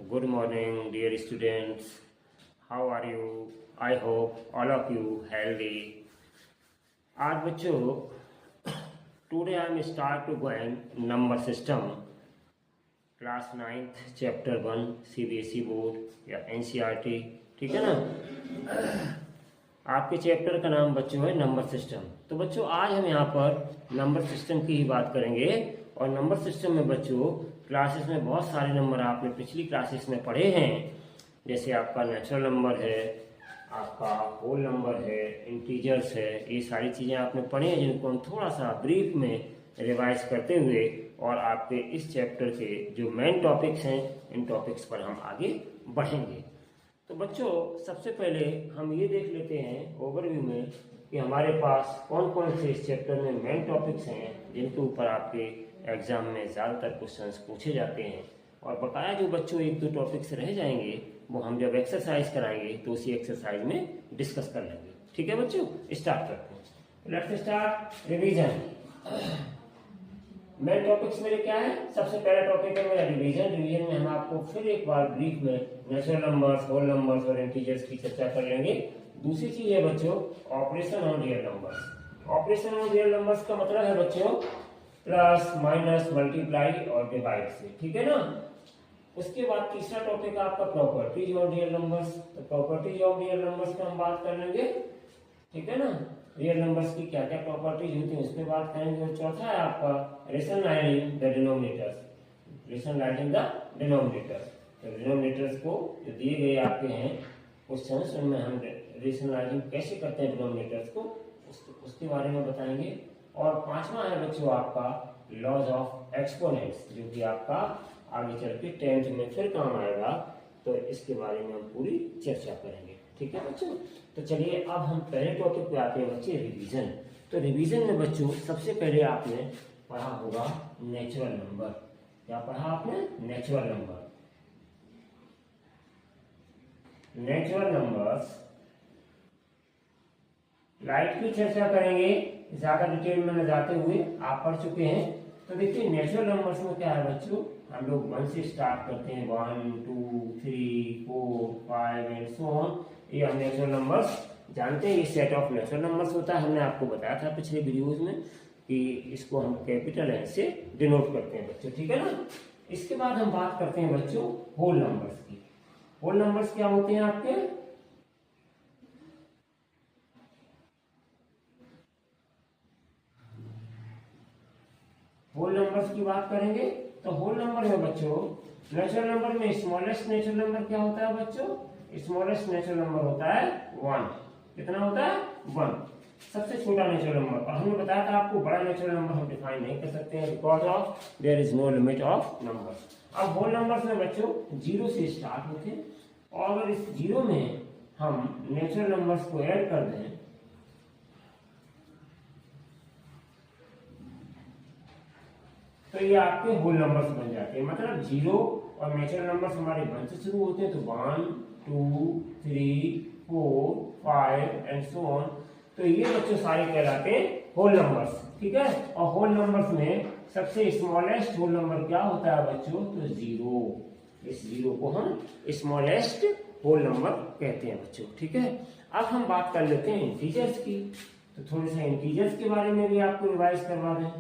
Good morning, dear students. How are you? I hope all of you healthy. आज बच्चों, today I am start to go and number system class 9th chapter 1 CBSE board या NCERT, ठीक है ना। आपके chapter का नाम बच्चों है नंबर सिस्टम। तो बच्चों आज हम यहाँ पर नंबर सिस्टम की ही बात करेंगे। और नंबर सिस्टम में बच्चों क्लासेस में बहुत सारे नंबर आपने पिछली क्लासेस में पढ़े हैं, जैसे आपका नेचुरल नंबर है, आपका होल नंबर है, इंटीजर्स है, ये सारी चीज़ें आपने पढ़ी हैं, जिनको हम थोड़ा सा ब्रीफ में रिवाइज करते हुए और आपके इस चैप्टर के जो मेन टॉपिक्स हैं इन टॉपिक्स पर हम आगे बढ़ेंगे। तो बच्चों सबसे पहले हम ये देख लेते हैं ओवरव्यू में कि हमारे पास कौन कौन से इस चैप्टर में मेन टॉपिक्स हैं जिनके ऊपर आपके एग्जाम में ज़्यादातर क्वेश्चंस पूछे जाते हैं। और बकाया जो बच्चों एक दो टॉपिक्स रह जाएंगे वो हम जब एक्सरसाइज कराएंगे तो उसी एक्सरसाइज में डिस्कस कर लेंगे। ठीक है बच्चों, स्टार्ट करते हैं। Let's start revision. Main topics मेरे क्या है? सबसे पहला टॉपिक है मेरा रिवीजन। रिवीजन में हम आपको फिर एक बार ब्रीफ में नेचुरल नंबर्स, होल नंबर्स और इंटीजर्स की चर्चा कर लेंगे। दूसरी चीज है बच्चों operation on real numbers. Operation on real numbers का मतलब है बच्चों प्लस, माइनस, मल्टीप्लाई और डिवाइड से, ठीक है ना। उसके बाद तीसरा टॉपिक आपका प्रॉपर्टीज ऑन रियल नंबर्स। तो प्रॉपर्टीज ऑन रियल नंबर्स पर हम बात कर लेंगे, ठीक है ना। रियल नंबर्स की क्या क्या प्रॉपर्टीज होती है उस पर बात करेंगे। और चौथा है आपका rationalising the denominators. Rationalising the denominators, तो डिनोमिनेटर्स को जो दिए गए आपके हैं क्वेश्चंस उनमें हम रेशनलाइजिंग कैसे करते हैं डिनोमिनेटर्स को उसके बारे में बताएंगे। और पांचवा है बच्चों आपका लॉज ऑफ एक्सपोनेंट्स, जो कि आपका आगे चल के 10th में फिर काम आएगा, तो इसके बारे में हम पूरी चर्चा करेंगे। ठीक है बच्चों, तो चलिए अब हम पहले टॉपिक पे आते हैं बच्चे, रिवीजन। तो रिवीजन में बच्चों सबसे पहले आपने पढ़ा होगा नेचुरल नंबर। क्या पढ़ा आपने? Natural number. Natural numbers light की चर्चा करेंगे, ज्यादा डिटेल में न जाते हुए आप पढ़ चुके हैं। तो देखिए नेचुरल नंबर्स में क्या है बच्चों, हम लोग 1 से स्टार्ट करते हैं, 1 2 3 4 5 एंड सो ऑन। ये हम नेचुरल नंबर्स जानते हैं, ये सेट ऑफ नेचुरल नंबर्स होता है। हमने आपको बताया था पिछले वीडियोस में कि इसको हम कैपिटल एन से डिनोट करते हैं बच्चों, ठीक है ना। इसके बाद हम बात करते हैं बच्चों होल नंबर्स की। होल नंबर्स क्या होते हैं आपके? होल नंबर्स की बात करेंगे तो होल नंबर में बच्चों नेचुरल नंबर में स्मॉलेस्ट नेचुरल नंबर क्या होता है बच्चों? स्मॉलेस्ट नेचुरल नंबर होता है 1। कितना होता है? 1, सबसे छोटा नेचुरल नंबर। और हमने बताया था आपको बड़ा नेचुरल नंबर हम डिफाइन नहीं कर सकते हैं because of there is no limit of number. अब होल नंबर्स में बच्चों 0 से स्टार्ट होते हैं, और अगर इस 0 में हम नेचुरल नंबर्स को ऐड कर दें तो ये आपके होल नंबर्स बन जाते हैं। मतलब 0 और नेचुरल नंबर्स हमारे 1 से शुरू होते हैं, तो 1 2 3 4 5 एंड सो ऑन। तो ये बच्चों सारे कहलाते हैं होल नंबर्स, ठीक है। और होल नंबर्स में सबसे स्मॉलेस्ट होल नंबर क्या होता है बच्चों? तो 0। इस 0 को हम स्मॉलेस्ट होल नंबर कहते हैं बच्चों, ठीक है। अब हम बात कर लेते हैं इंटीजर्स की। तो थोड़े से इंटीजर्स के बारे में भी आपको रिवाइज करवा दें।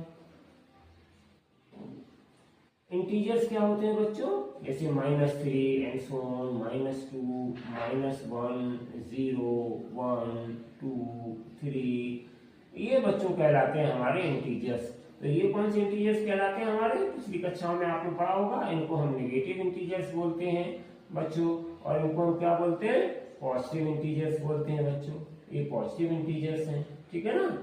इंटीजर्स क्या होते हैं बच्चों? जैसे -3 एंड सो ऑन, -2 -1 0 1 2 3, ये बच्चों कहलाते हैं हमारे इंटीजर्स। तो ये कौन से इंटीजर्स कहलाते हैं हमारे? पिछली कक्षाओं में आपने पढ़ा होगा, इनको हम नेगेटिव इंटीजर्स बोलते हैं बच्चों। और इनको हम क्या बोलते हैं? पॉजिटिव इंटीजर्स बोलते हैं बच्चों। ये पॉजिटिव इंटीजर्स हैं, ठीक है ना।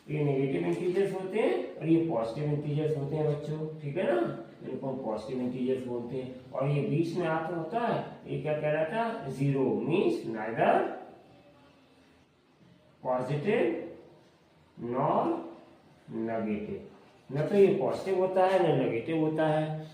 ये नेगेटिव इंटीजर्स होते हैं और ये पॉजिटिव इंटीजर्स होते हैं बच्चों, ठीक है ना। इनको हम पॉजिटिव इंटीजर्स बोलते हैं। और ये बीच में आकर होता है, ये क्या कहलाता है? 0 means neither positive nor negative. न तो ये पॉजिटिव होता है न नेगेटिव होता है,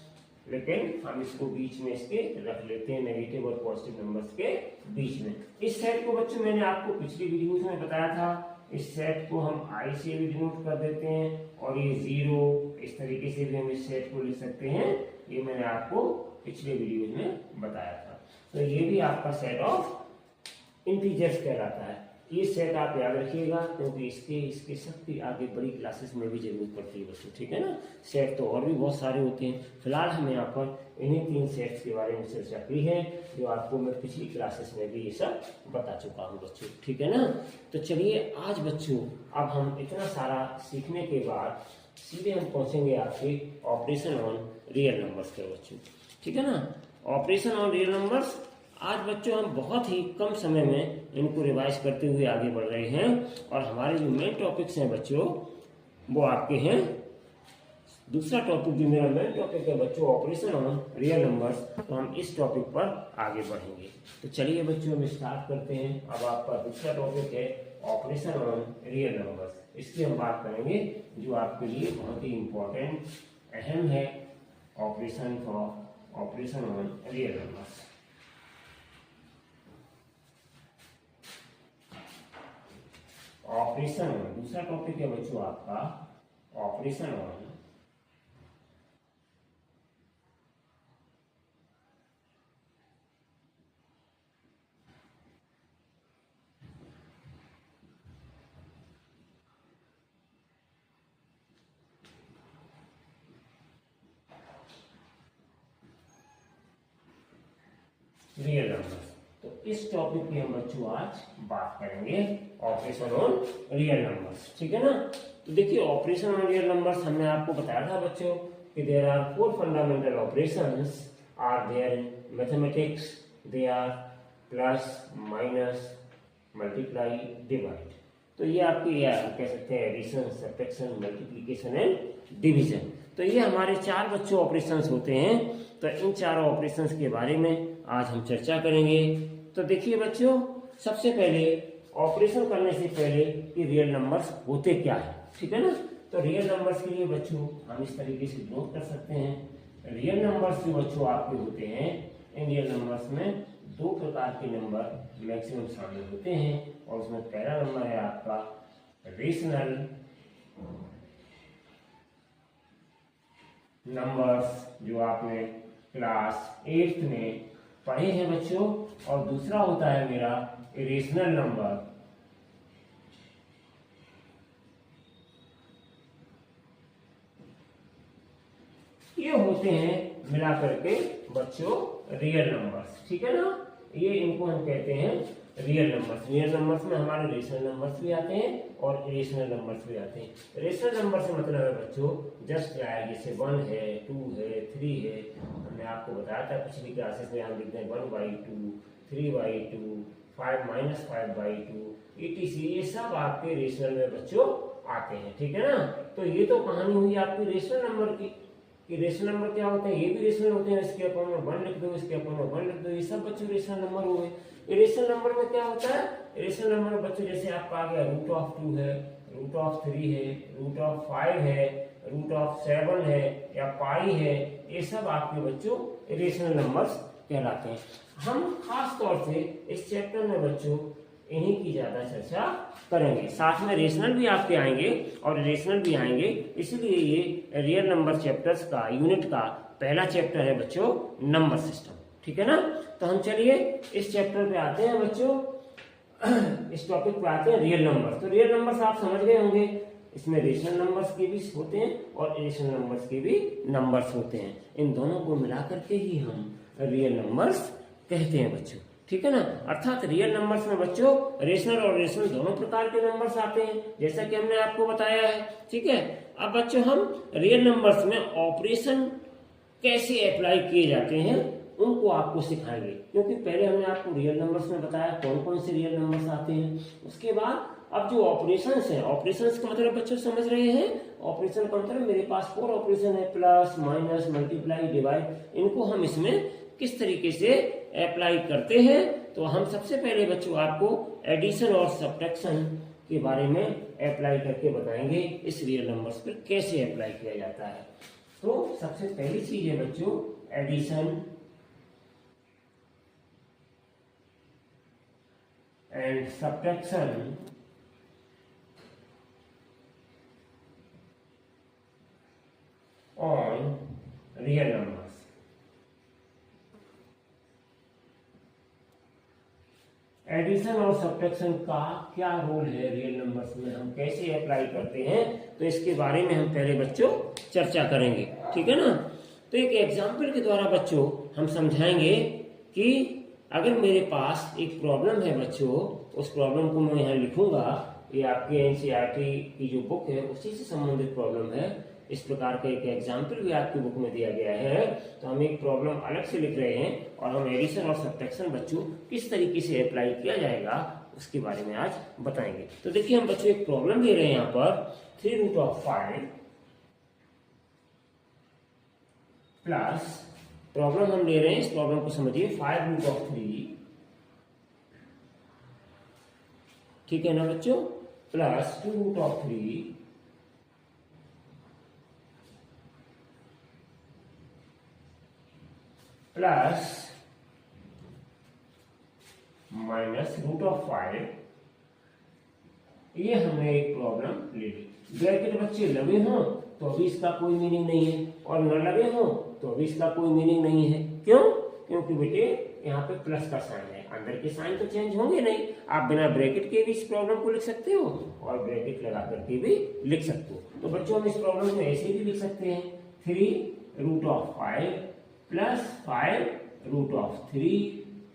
लेकिन हम इसको बीच में इसके रख लेते हैं, नेगेटिव और पॉजिटिव नंबर्स के बीच में। इस सेट को बच्चों मैंने आपको पिछली वीडियोस में बताया था, इस सेट को हम आई से भी डिनोट कर देते हैं, और ये 0 इस तरीके से भी हम इस सेट को लिख सकते हैं। ये मैंने आपको पिछले वीडियो में बताया था। तो ये भी आपका सेट ऑफ इंटीजर्स कहलाता है। ये सेट आप याद रखिएगा, क्योंकि इसके सबकी आगे बड़ी क्लासेस में भी जरूरत पड़ती है बच्चों, ठीक है ना। सेट तो और भी बहुत सारे होते हैं, फिलहाल हम यहाँ पर इन्हीं 3 सेट्स के बारे में चर्चा की है, जो आपको मैं पिछली क्लासेस में भी ये सब बता चुका हूँ बच्चों, ठीक है ना। तो चलिए आज बच्चों, अब हम इतना सारा सीखने के बाद सीधे हम पहुंचेंगे आपके ऑपरेशन ऑन रियल नंबर्स के बच्चों, ठीक है ना। ऑपरेशन ऑन रियल नंबर्स आज बच्चों हम बहुत ही कम समय में इनको रिवाइज करते हुए आगे बढ़ रहे हैं, और हमारे जो मेन टॉपिक्स हैं बच्चों वो आपके हैं। दूसरा टॉपिक जो मेरा मेन टॉपिक है बच्चों ऑपरेशन ऑन रियल नंबर्स, तो हम इस टॉपिक पर आगे बढ़ेंगे। तो चलिए बच्चों हम स्टार्ट करते हैं। अब आपका दूसरा टॉपिक है ऑपरेशन ऑन रियल नंबर्स, इसकी हम बात करेंगे जो आपके लिए बहुत ही इंपॉर्टेंट अहम है, operation on real numbers. Operation on दूसरा टॉपिक है बच्चों आपका ऑपरेशन ऑन रियल नंबर्स। तो इस टॉपिक की हम बच्चों आज बात करेंगे ऑपरेशन ऑन रियल नंबर्स, ठीक है ना। तो देखिए ऑपरेशन ऑन रियल नंबर्स हमने आपको बताया था बच्चों कि there are 4 fundamental operations are there in mathematics. They are plus, minus, multiply, divide. तो ये आपकी कह सकते हैं addition, subtraction, multiplication and division. तो ये हमारे 4 बच्चों ऑपरेशंस होते हैं। तो इन चारों ऑपरेशंस के बारे में आज हम चर्चा करेंगे। तो देखिए बच्चों, सबसे पहले ऑपरेशन करने से पहले कि रियल नंबर्स होते क्या है, ठीक है ना। तो रियल नंबर्स के लिए बच्चों हम इस तरीके से नोट कर सकते हैं। रियल नंबर्स जो बच्चों आपके होते हैं, इन रियल नंबर्स में 2 प्रकार के नंबर मैक्सिमम शामिल होते हैं, और उसमें पहला नंबर है आपका रेशनल नंबर्स, जो आपने क्लास 8th में पढ़े हैं बच्चों, और दूसरा होता है मेरा इरेशनल नंबर। ये होते हैं मिला करके बच्चों रियल नंबर्स, ठीक है ना। ये इनको हम कहते हैं रियल नंबर्स। रियल नंबर्स में हमारे रेशनल नंबर्स भी आते हैं और इरेशनल नंबर्स भी आते हैं। रेशनल नंबर से मतलब है बच्चों जस्ट लाइक जैसे 1 है, 2 है, 3 है। हमने आपको बताया था पिछली क्लासेस में, हम लिखते हैं 1/2, 3/2, 5 - 5/2, etc। ये सब आपके रेशनल में बच्चों आते हैं, ठीक है ना। तो ये तो कहानी हुई आपकी रेशनल नंबर की कि रेशनल नंबर क्या होते हैं। ये भी रेशनल होते हैं, इसके अपन में 1 लिख दो, इसके अपन में 1 लिख दो, ये सब बच्चों रेशनल नंबर हो गए। इरेशनल नंबर में क्या होता है, इरेशनल नंबर बच्चों जैसे आपका आ गया √2 है, √3 है, √5 है, √7 है, या पाई है, ये सब आपके बच्चों इरेशनल नंबर्स कहलाते हैं। हम खास तौर से इस चैप्टर में बच्चों इन्हीं की ज्यादा चर्चा करेंगे, साथ में रेशनल भी आपके आएंगे और इरेशनल भी आएंगे। इसलिए ये रियल नंबर चैप्टर्स का यूनिट का पहला चैप्टर है बच्चों नंबर सिस्टम, ठीक है ना। तो हम चलिए इस चैप्टर पे आते हैं बच्चों, इस टॉपिक पे आते हैं रियल नंबर्स। तो रियल नंबर्स आप समझ गए होंगे, इसमें रेशनल नंबर्स के भी होते हैं और इरेशनल नंबर्स के भी नंबर्स होते हैं। इन दोनों को मिला करके ही हम रियल नंबर्स कहते हैं बच्चों, ठीक है ना। अर्थात रियल नंबर्स में बच्चों रेशनल और इरेशनल दोनों प्रकार के नंबर्स आते हैं, जैसा कि हमने आपको बताया है, ठीक है। अब बच्चों हम रियल नंबर्स में ऑपरेशन कैसे अप्लाई किए जाते हैं उनको आपको सिखाएंगे, क्योंकि पहले हमने आपको रियल नंबर्स में बताया कौन कौन से रियल नंबर्स आते हैं। उसके बाद अब जो ऑपरेशंस हैं, ऑपरेशंस का मतलब बच्चों समझ रहे हैं, ऑपरेशन का मतलब मेरे पास 4 ऑपरेशन है, प्लस, माइनस, मल्टीप्लाई, डिवाइड। इनको हम इसमें किस तरीके से अप्लाई करते हैं, तो हम सबसे पहले बच्चों आपको एडिशन और सब्ट्रैक्शन के बारे में अप्लाई करके बताएंगे इस रियल नंबर्स पर कैसे अप्लाई किया जाता है। तो सबसे पहली चीज है बच्चों addition and subtraction on real numbers. Addition और सब्ट्रैक्शन का क्या रोल है रियल नंबर्स में, हम कैसे अप्लाई करते हैं, तो इसके बारे में हम पहले बच्चों चर्चा करेंगे, ठीक है ना। तो एक एग्जाम्पल के द्वारा बच्चों हम समझाएंगे कि अगर मेरे पास एक प्रॉब्लम है बच्चों, उस प्रॉब्लम को मैं यहाँ लिखूंगा, ये आपके एनसीईआरटी की जो बुक है उसी से संबंधित प्रॉब्लम है। इस प्रकार का एक एग्जाम्पल भी आपकी बुक में दिया गया है। तो हम एक प्रॉब्लम अलग से लिख रहे हैं और हम एडिशन और सब्ट्रैक्शन बच्चों किस तरीके से अप्लाई किया जाएगा उसके बारे में आज बताएंगे। तो देखिए हम बच्चों एक प्रॉब्लम ले रहे हैं यहाँ पर 3√5 प्लस प्रॉब्लम हम ले रहे हैं, इस प्रॉब्लम को समझिए 5√3, ठीक है ना बच्चों, प्लस 2√3 प्लस -√5। ये हमने एक प्रॉब्लम ले ली। ब्रैकेट बच्चे लगे हों तो अभी इसका कोई मीनिंग नहीं है, और न लगे हों तो अभी इसका कोई मीनिंग नहीं है। क्यों? क्योंकि बेटे यहाँ पे प्लस का साइन है, अंदर के साइन तो चेंज होंगे नहीं। आप बिना ब्रैकेट के भी इस प्रॉब्लम को लिख सकते हो और ब्रैकेट लगा करके भी लिख सकते हो। तो बच्चों हम इस प्रॉब्लम को ऐसे भी लिख सकते हैं 3√5 प्लस 5√3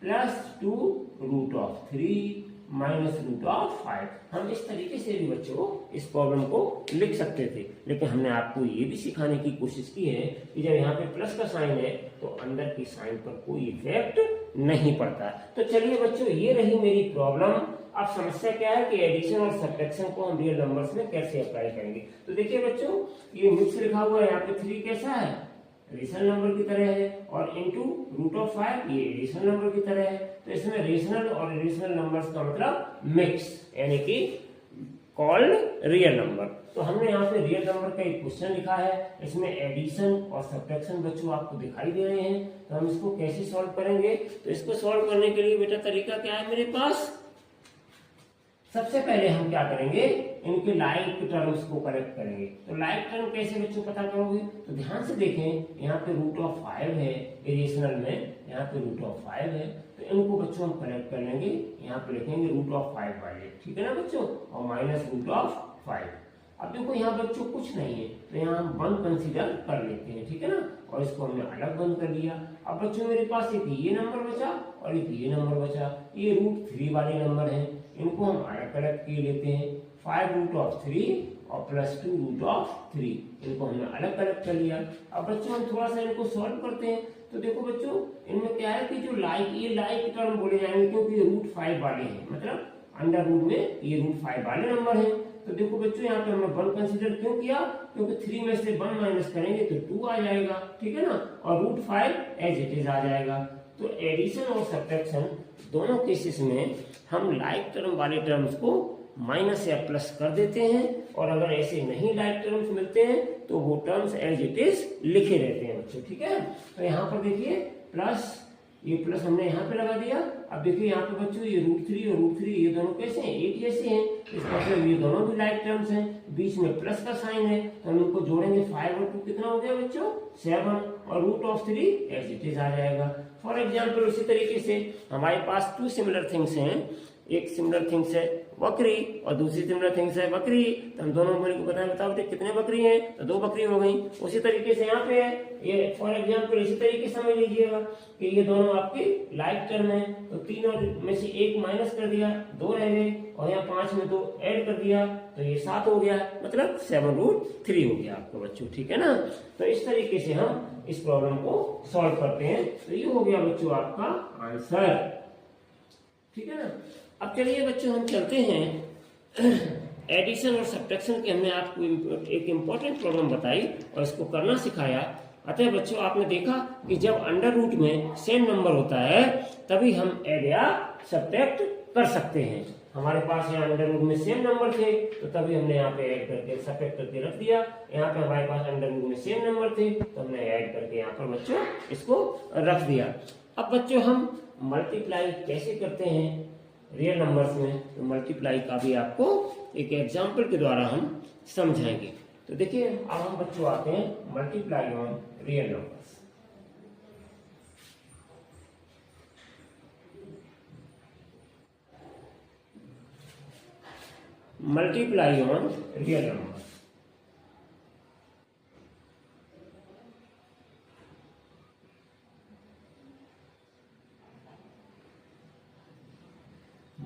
प्लस 2√3 -√5। हम इस तरीके से भी बच्चों इस प्रॉब्लम को लिख सकते थे, लेकिन हमने आपको ये भी सिखाने की कोशिश की है कि जब यहाँ पे प्लस का साइन है तो अंदर की साइन पर कोई इफेक्ट नहीं पड़ता। तो चलिए बच्चों ये रही मेरी प्रॉब्लम। अब समस्या क्या है कि एडिशन और सब्ट्रैक्शन को हम रियल नंबर्स में कैसे अप्लाई करेंगे। तो देखिए बच्चों ये मिक्स लिखा हुआ है, यहाँ पे 3 कैसा है, रेशनल नंबर की तरह है, और इनटू √5 ये रेशनल नंबर की तरह है। तो इसमें रेशनल और इरेशनल नंबर्स का मतलब मिक्स, यानी कि कॉल्ड रियल नंबर। तो हमने यहाँ पे रियल नंबर का एक क्वेश्चन लिखा है, इसमें एडिशन और सब्ट्रैक्शन बच्चों आपको दिखाई दे रहे हैं। तो हम इसको कैसे सॉल्व करेंगे, तो इसको सॉल्व करने के लिए बेटा तरीका क्या है मेरे पास। सबसे पहले हम क्या करेंगे, इनके लाइक टर्म्स को करेक्ट करेंगे। तो लाइक टर्म कैसे बच्चों पता करोगे, तो ध्यान से देखें, यहाँ पे √5 है इरेशनल में, यहाँ पे √5 है, तो इनको बच्चों हम करेक्ट कर लेंगे। यहाँ पे लिखेंगे √5 वाले, ठीक है ना बच्चों, और -√5। अब देखो यहाँ बच्चों कुछ नहीं है, तो यहाँ हम 1 कंसीडर कर लेते हैं, ठीक है ना, और इसको हमने अलग बंद कर लिया। अब बच्चों मेरे पास एक ये नंबर बचा और एक ये नंबर बचा, ये √3 वाले नंबर है, इनको हम अलग अलग किए लेते हैं। 5√3 और प्लस 2√3, इनको हमने अलग अलग कर लिया। अब बच्चों हम थोड़ा सा इनको सॉल्व करते हैं। तो देखो बच्चों इनमें क्या है कि जो ये लाइक टर्म बोले जाएंगे, क्योंकि ये √5 वाले हैं, मतलब अंडर रूट में ये √5 वाले नंबर है। तो देखो बच्चों यहाँ पे हमने 1 कंसीडर क्यों किया, क्योंकि 3 में से 1 माइनस करेंगे तो 2 आ जाएगा, ठीक है ना, और √5 एज इट इज आ जाएगा। तो एडिशन और सब्ट्रैक्शन दोनों केसेस में हम लाइक टर्म वाले टर्म्स को माइनस या प्लस कर देते हैं, और अगर ऐसे नहीं लाइक टर्म्स मिलते हैं तो वो टर्म्स एज इट इज लिखे रहते हैं बच्चों, ठीक है। तो यहाँ पर देखिए प्लस, ये प्लस हमने यहाँ पे लगा दिया। अब देखिए यहाँ पे बच्चों ये √3 और √3 ये दोनों कैसे हैं, एक जैसे हैं, इसका मतलब ये दोनों भी लाइक टर्म्स हैं, बीच में प्लस का साइन है, तो हम इनको जोड़ेंगे। 5 और 2 कितना हो गया बच्चों 7, और √3 एज इट इज आ जाएगा। फॉर एग्जाम्पल उसी तरीके से हमारे पास 2 सिमिलर थिंग्स हैं, एक सिमिलर थिंग्स है बकरी और दूसरी सिमिलर थिंग्स है बकरी। तो हम दोनों को बताओ कितने बकरी हैं, तो 2 बकरी हो गई। उसी तरीके से यहाँ पे है, ये फॉर एग्जाम्पल इसी तरीके से समझ लीजिएगा कि ये दोनों आपके लाइक टर्म है। तो 3 और में से 1 माइनस कर दिया, 2 रह गए, और यहाँ 5 में 2 ऐड कर दिया तो ये 7 हो गया, मतलब 7√3 हो गया आपका बच्चों, ठीक है ना। तो इस तरीके से हम इस प्रॉब्लम को सॉल्व करते हैं। तो ये हो गया बच्चों आपका आंसर, ठीक है ना। अब चलिए बच्चों हम चलते हैं एडिशन और सब्ट्रैक्शन के। हमने आपको एक इम्पोर्टेंट प्रॉब्लम बताई और इसको करना सिखाया। अतः बच्चों आपने देखा कि जब अंडर रूट में सेम नंबर होता है तभी हम ऐड या सब्ट्रैक्ट कर सकते हैं। हमारे पास यहाँ अंडर रूट में सेम नंबर थे तो तभी हमने यहाँ पे ऐड करके सब्ट्रैक्ट करके रख दिया। यहाँ पे हमारे पास अंडर रूट में सेम नंबर थे तो हमने ऐड करके यहाँ पर बच्चों इसको रख दिया। अब बच्चों हम मल्टीप्लाई कैसे करते हैं रियल नंबर्स में, तो मल्टीप्लाई का भी आपको एक एग्जाम्पल के द्वारा हम समझाएंगे। तो देखिए अब हम बच्चों आते हैं multiply on real numbers. Multiply on real number.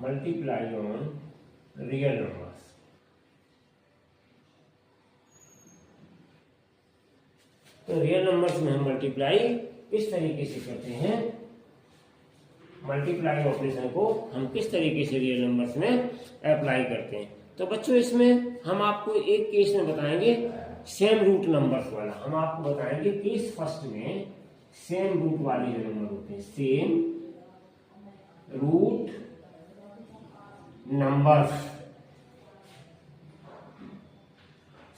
Multiply on real numbers. तो रियल नंबर्स में हम मल्टीप्लाई किस तरीके से करते हैं, मल्टीप्लाई ऑपरेशन को हम किस तरीके से रियल नंबर्स में अप्लाई करते हैं। तो बच्चों इसमें हम आपको एक केस में बताएंगे सेम रूट नंबर्स वाला। हम आपको बताएंगे केस फर्स्ट में सेम रूट वाले जो नंबर होते हैं, same root numbers.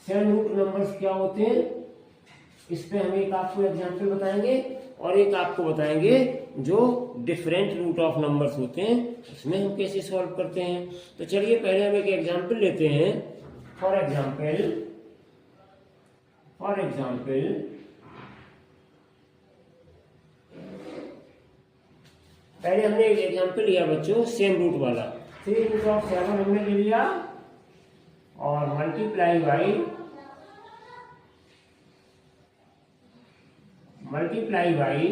Same root numbers क्या होते हैं, इस पे हम एक आपको एग्जांपल बताएंगे और एक आपको बताएंगे जो डिफरेंट रूट ऑफ नंबर्स होते हैं उसमें हम कैसे सॉल्व करते हैं। तो चलिए पहले हम एक एग्जांपल लेते हैं। फॉर एग्जांपल पहले हमने एक एग्जांपल लिया बच्चों सेम रूट वाला, 3 रूट ऑफ 7 हमने ले लिया और मल्टीप्लाई बाई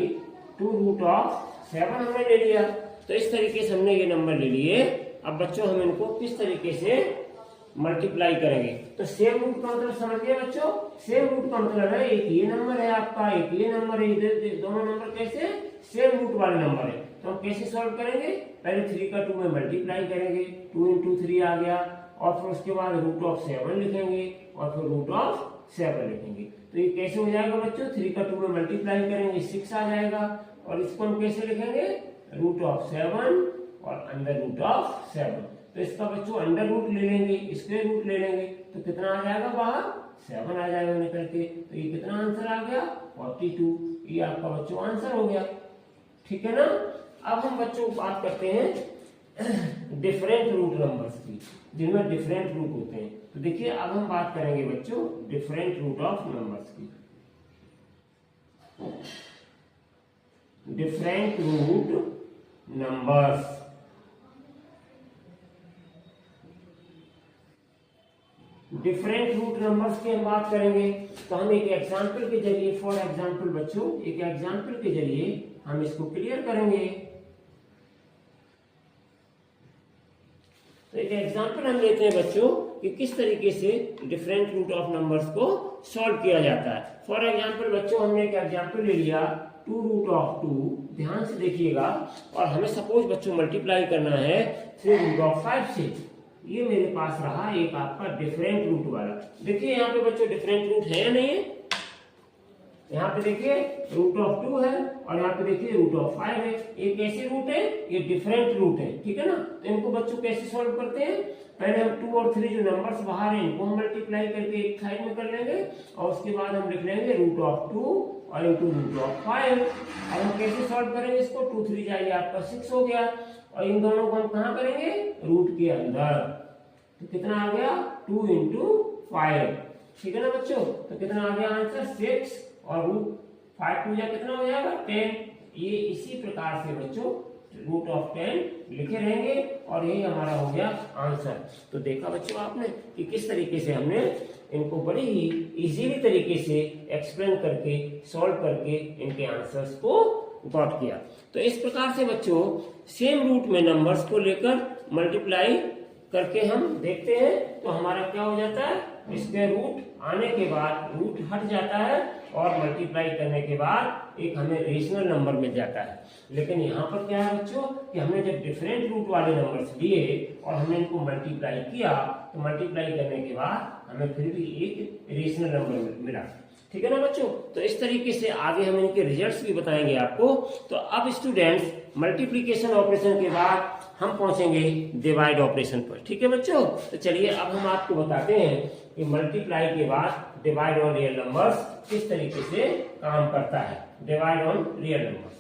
2 रूट ऑफ 7 हमने ले लिया। तो इस तरीके से हमने ये नंबर ले लिए। अब बच्चों हम इनको किस तरीके से मल्टीप्लाई करेंगे। तो सेम रूट का मतलब समझ गए बच्चों, सेम रूट का मतलब है एक ये नंबर है आपका, एक ये नंबर है, इधर दोनों नंबर कैसे सेम रूट वाले नंबर है। तो हम कैसे सॉल्व करेंगे, पहले 3 का 2 में मल्टीप्लाई करेंगे, 2 × 3 आ गया और फिर उसके बाद रूट ऑफ 7 लिखेंगे और फिर रूट ऑफ 7 लिखेंगे। तो ये कैसे हो जाएगा बच्चों, 3 का 2 में मल्टीप्लाई करेंगे 6 आ जाएगा और इसको हम कैसे लिखेंगे, रूट ऑफ 7 और अंडर रूट ऑफ 7। तो इसका बच्चों अंडर रूट ले लेंगे, स्क्वायर रूट ले लेंगे तो कितना आ जाएगा बाहर 7 आ जाएगा निकल के। तो ये कितना आंसर आ गया 42। ये आपका बच्चों आंसर हो गया, ठीक है ना। अब हम बच्चों बात करते हैं डिफरेंट रूट नंबर्स की जिनमें डिफरेंट रूट होते हैं। तो देखिए अब हम बात करेंगे बच्चों डिफरेंट रूट ऑफ नंबर्स की। Different root numbers, different root numbers की हम बात करेंगे तो हम एक एग्जांपल के जरिए, फॉर एग्जांपल बच्चों एक एग्जांपल के जरिए हम इसको क्लियर करेंगे। तो एक एग्जांपल हम लेते हैं बच्चों कि किस तरीके से डिफरेंट रूट ऑफ नंबर्स को सॉल्व किया जाता है। फॉर एग्जांपल बच्चों हमने एक एग्जांपल ले लिया 2 रूट ऑफ 2, ध्यान से देखिएगा, और हमें सपोज बच्चों मल्टीप्लाई करना है 3 रूट ऑफ 5 से। ये मेरे पास रहा एक आपका डिफरेंट रूट वाला। देखिए यहाँ पे बच्चों डिफरेंट रूट है या नहीं है, यहाँ पे देखिए रूट ऑफ 2 है और यहाँ पे देखिए रूट ऑफ 5 है। ये कैसे रूट है, ये डिफरेंट रूट है, ठीक है ना। तो इनको बच्चों कैसे सॉल्व करते हैं, पहले हम 2 और 3 जो नंबर्स बाहर हैं इनको हम मल्टीप्लाई करके एक साइड में कर लेंगे और उसके बाद हम लिख लेंगे रूट ऑफ 2 और इंटू रूट ऑफ 5। अब हम कैसे सॉल्व करेंगे इसको, 2 3 जाइए आपका 6 हो गया और इन दोनों को हम कहाँ करेंगे, रूट के अंदर। तो कितना आ गया 2 × 5, ठीक है ना बच्चों। तो कितना आ गया आंसर 6 और रूट 5 2 जा कितना हो जाएगा 10। ये इसी प्रकार से बच्चों रूट ऑफ 10 लिखे रहेंगे और यही हमारा हो गया आंसर। तो देखा बच्चों आपने कि किस तरीके से हमने इनको बड़ी ही इजीली तरीके से एक्सप्लेन करके सॉल्व करके इनके आंसर्स को गॉट किया। तो इस प्रकार से बच्चों सेम रूट में नंबर्स को लेकर मल्टीप्लाई करके हम देखते हैं तो हमारा क्या हो जाता है, इसके रूट आने के बाद रूट हट जाता है और मल्टीप्लाई करने के बाद एक हमें रेशनल नंबर मिल जाता है। लेकिन यहाँ पर क्या है बच्चों कि हमने जब डिफरेंट रूट वाले नंबर्स लिए और हमने इनको मल्टीप्लाई किया तो मल्टीप्लाई करने के बाद हमें फिर भी एक रेशनल नंबर मिला, ठीक है ना बच्चों। तो इस तरीके से आगे हम इनके रिजल्ट्स भी बताएंगे आपको। तो अब स्टूडेंट्स मल्टीप्लिकेशन ऑपरेशन के बाद हम पहुंचेंगे डिवाइड ऑपरेशन पर, ठीक है बच्चों। तो चलिए अब हम आपको बताते हैं कि मल्टीप्लाई के बाद डिवाइड ऑन रियल नंबर्स किस तरीके से काम करता है। Divide on real numbers,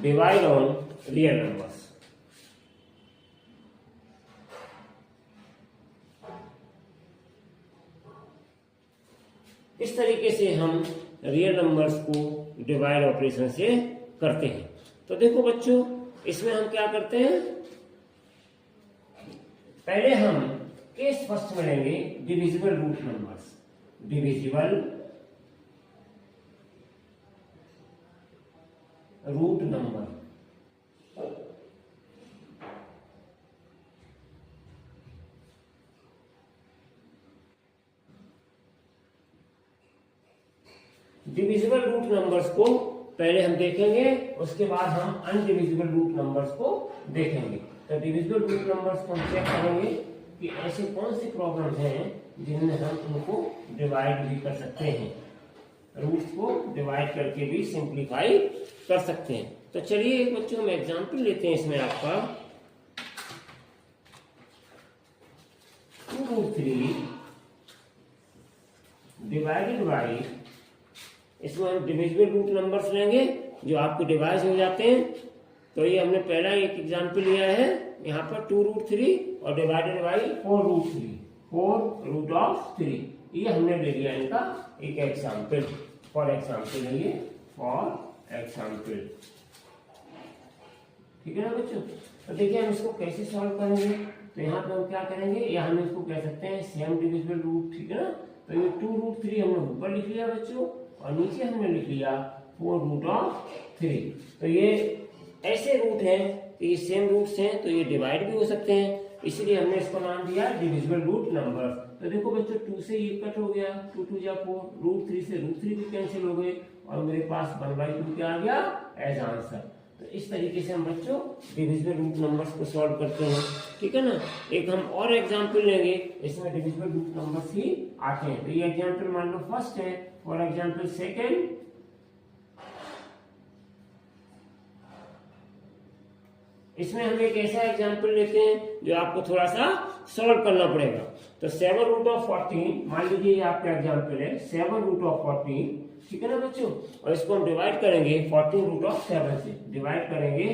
divide on real numbers. इस तरीके से हम रियल नंबर्स को डिवाइड ऑपरेशन से करते हैं। तो देखो बच्चों इसमें हम क्या करते हैं, पहले हम केस फर्स्ट में लेंगे divisible root numbers. Divisible root number, divisible root numbers को पहले हम देखेंगे, उसके बाद हम अनडिविजिबल रूट नंबर्स को देखेंगे। तो डिविजिबल रूट नंबर्स को हम चेक करेंगे कि ऐसे कौन सी प्रॉब्लम्स हैं जिनमें हम उनको डिवाइड भी कर सकते हैं, रूट्स को डिवाइड करके भी सिंप्लीफाई कर सकते हैं। तो चलिए एक बच्चों हम एग्जांपल लेते हैं इसमें आपका 2√3 डिवाइडेड बाई, इसमें हम डिविजिबल रूट नंबर्स लेंगे जो आपके डिवाइड हो जाते हैं। तो ये हमने पहला एक एग्जांपल लिया है यहाँ पर 2√3 और डिवाइडेड बाई 4√3, 4√3, ये हमने ले लिया इनका एक एग्जांपल, फॉर एग्जांपल है ये, फॉर एग्जांपल। ठीक है ना बच्चों। तो देखिए हम इसको कैसे सॉल्व करेंगे। तो यहाँ पे हम क्या करेंगे, या हम इसको कह सकते हैं सेम डिविजिबल रूट, ठीक है ना। तो ये 2√3 हमने ऊपर लिख लिया बच्चों और नीचे हमने लिख लिया 4√3। तो ये ऐसे रूट हैं कि ये सेम रूट्स हैं तो ये डिवाइड भी हो सकते हैं, इसलिए हमने इसको नाम दिया डिविजिबल रूट नंबर। तो देखो बच्चों 2 से ये कट हो गया, 2 2 जा 4, √3 से √3 भी कैंसिल हो गए और मेरे पास 1/2 क्या आ गया एज आंसर। तो इस तरीके से हम बच्चों डिविजिबल रूट नंबर्स को सॉल्व करते हैं। ठीक है ना। एक हम और एग्जांपल लेंगे, इसमें डिविजिबल रूट नंबर्स ही आते हैं। तो ये एग्जांपल मान लो फर्स्ट है, फॉर एग्जांपल सेकंड, इसमें हम एक ऐसा एग्जांपल लेते हैं जो आपको थोड़ा सा सॉल्व करना पड़ेगा। तो 7√14, मान लीजिए ये आपका एग्जांपल है 7√14, ठीक है ना बच्चों। और इसको हम डिवाइड करेंगे 14√7 से, डिवाइड करेंगे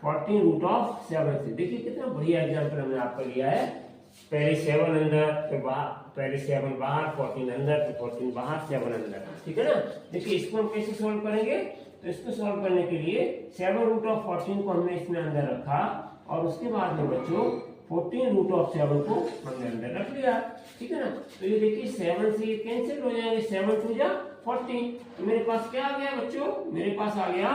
14√7 से। देखिए कितना बढ़िया एग्जांपल हमने आपका लिया है। पहले 7 अंदर, फिर बाहर, पहले 7 बाहर, 14 अंदर, फिर 14 बाहर, 7 अंदर। ठीक है ना। देखिए इसको हम कैसे सॉल्व करेंगे। तो इसको सॉल्व करने के लिए 7√14 को हमने इसमें अंदर रखा और उसके बाद में बच्चों 14√7 को हमने अंदर रख लिया। ठीक है ना। तो ये देखिए 7 से ये कैंसिल हो जाएंगे, 7 2 जा 14। तो मेरे पास क्या आ गया बच्चों, मेरे पास आ गया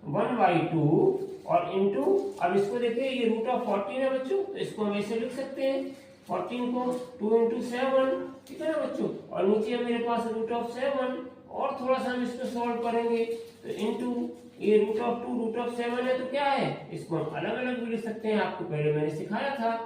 1/2 और इंटू, अब इसको देखिए ये √14 है बच्चों, तो इसको हम ऐसे लिख सकते हैं 14 को 2 × 7, ठीक है ना बच्चों। और नीचे मेरे पास √7 और थोड़ा सा हम इसको सॉल्व करेंगे तो इंटू ये √2 है तो क्या है, इसको हम अलग अलग भी लिख सकते हैं, आपको पहले मैंने सिखाया था।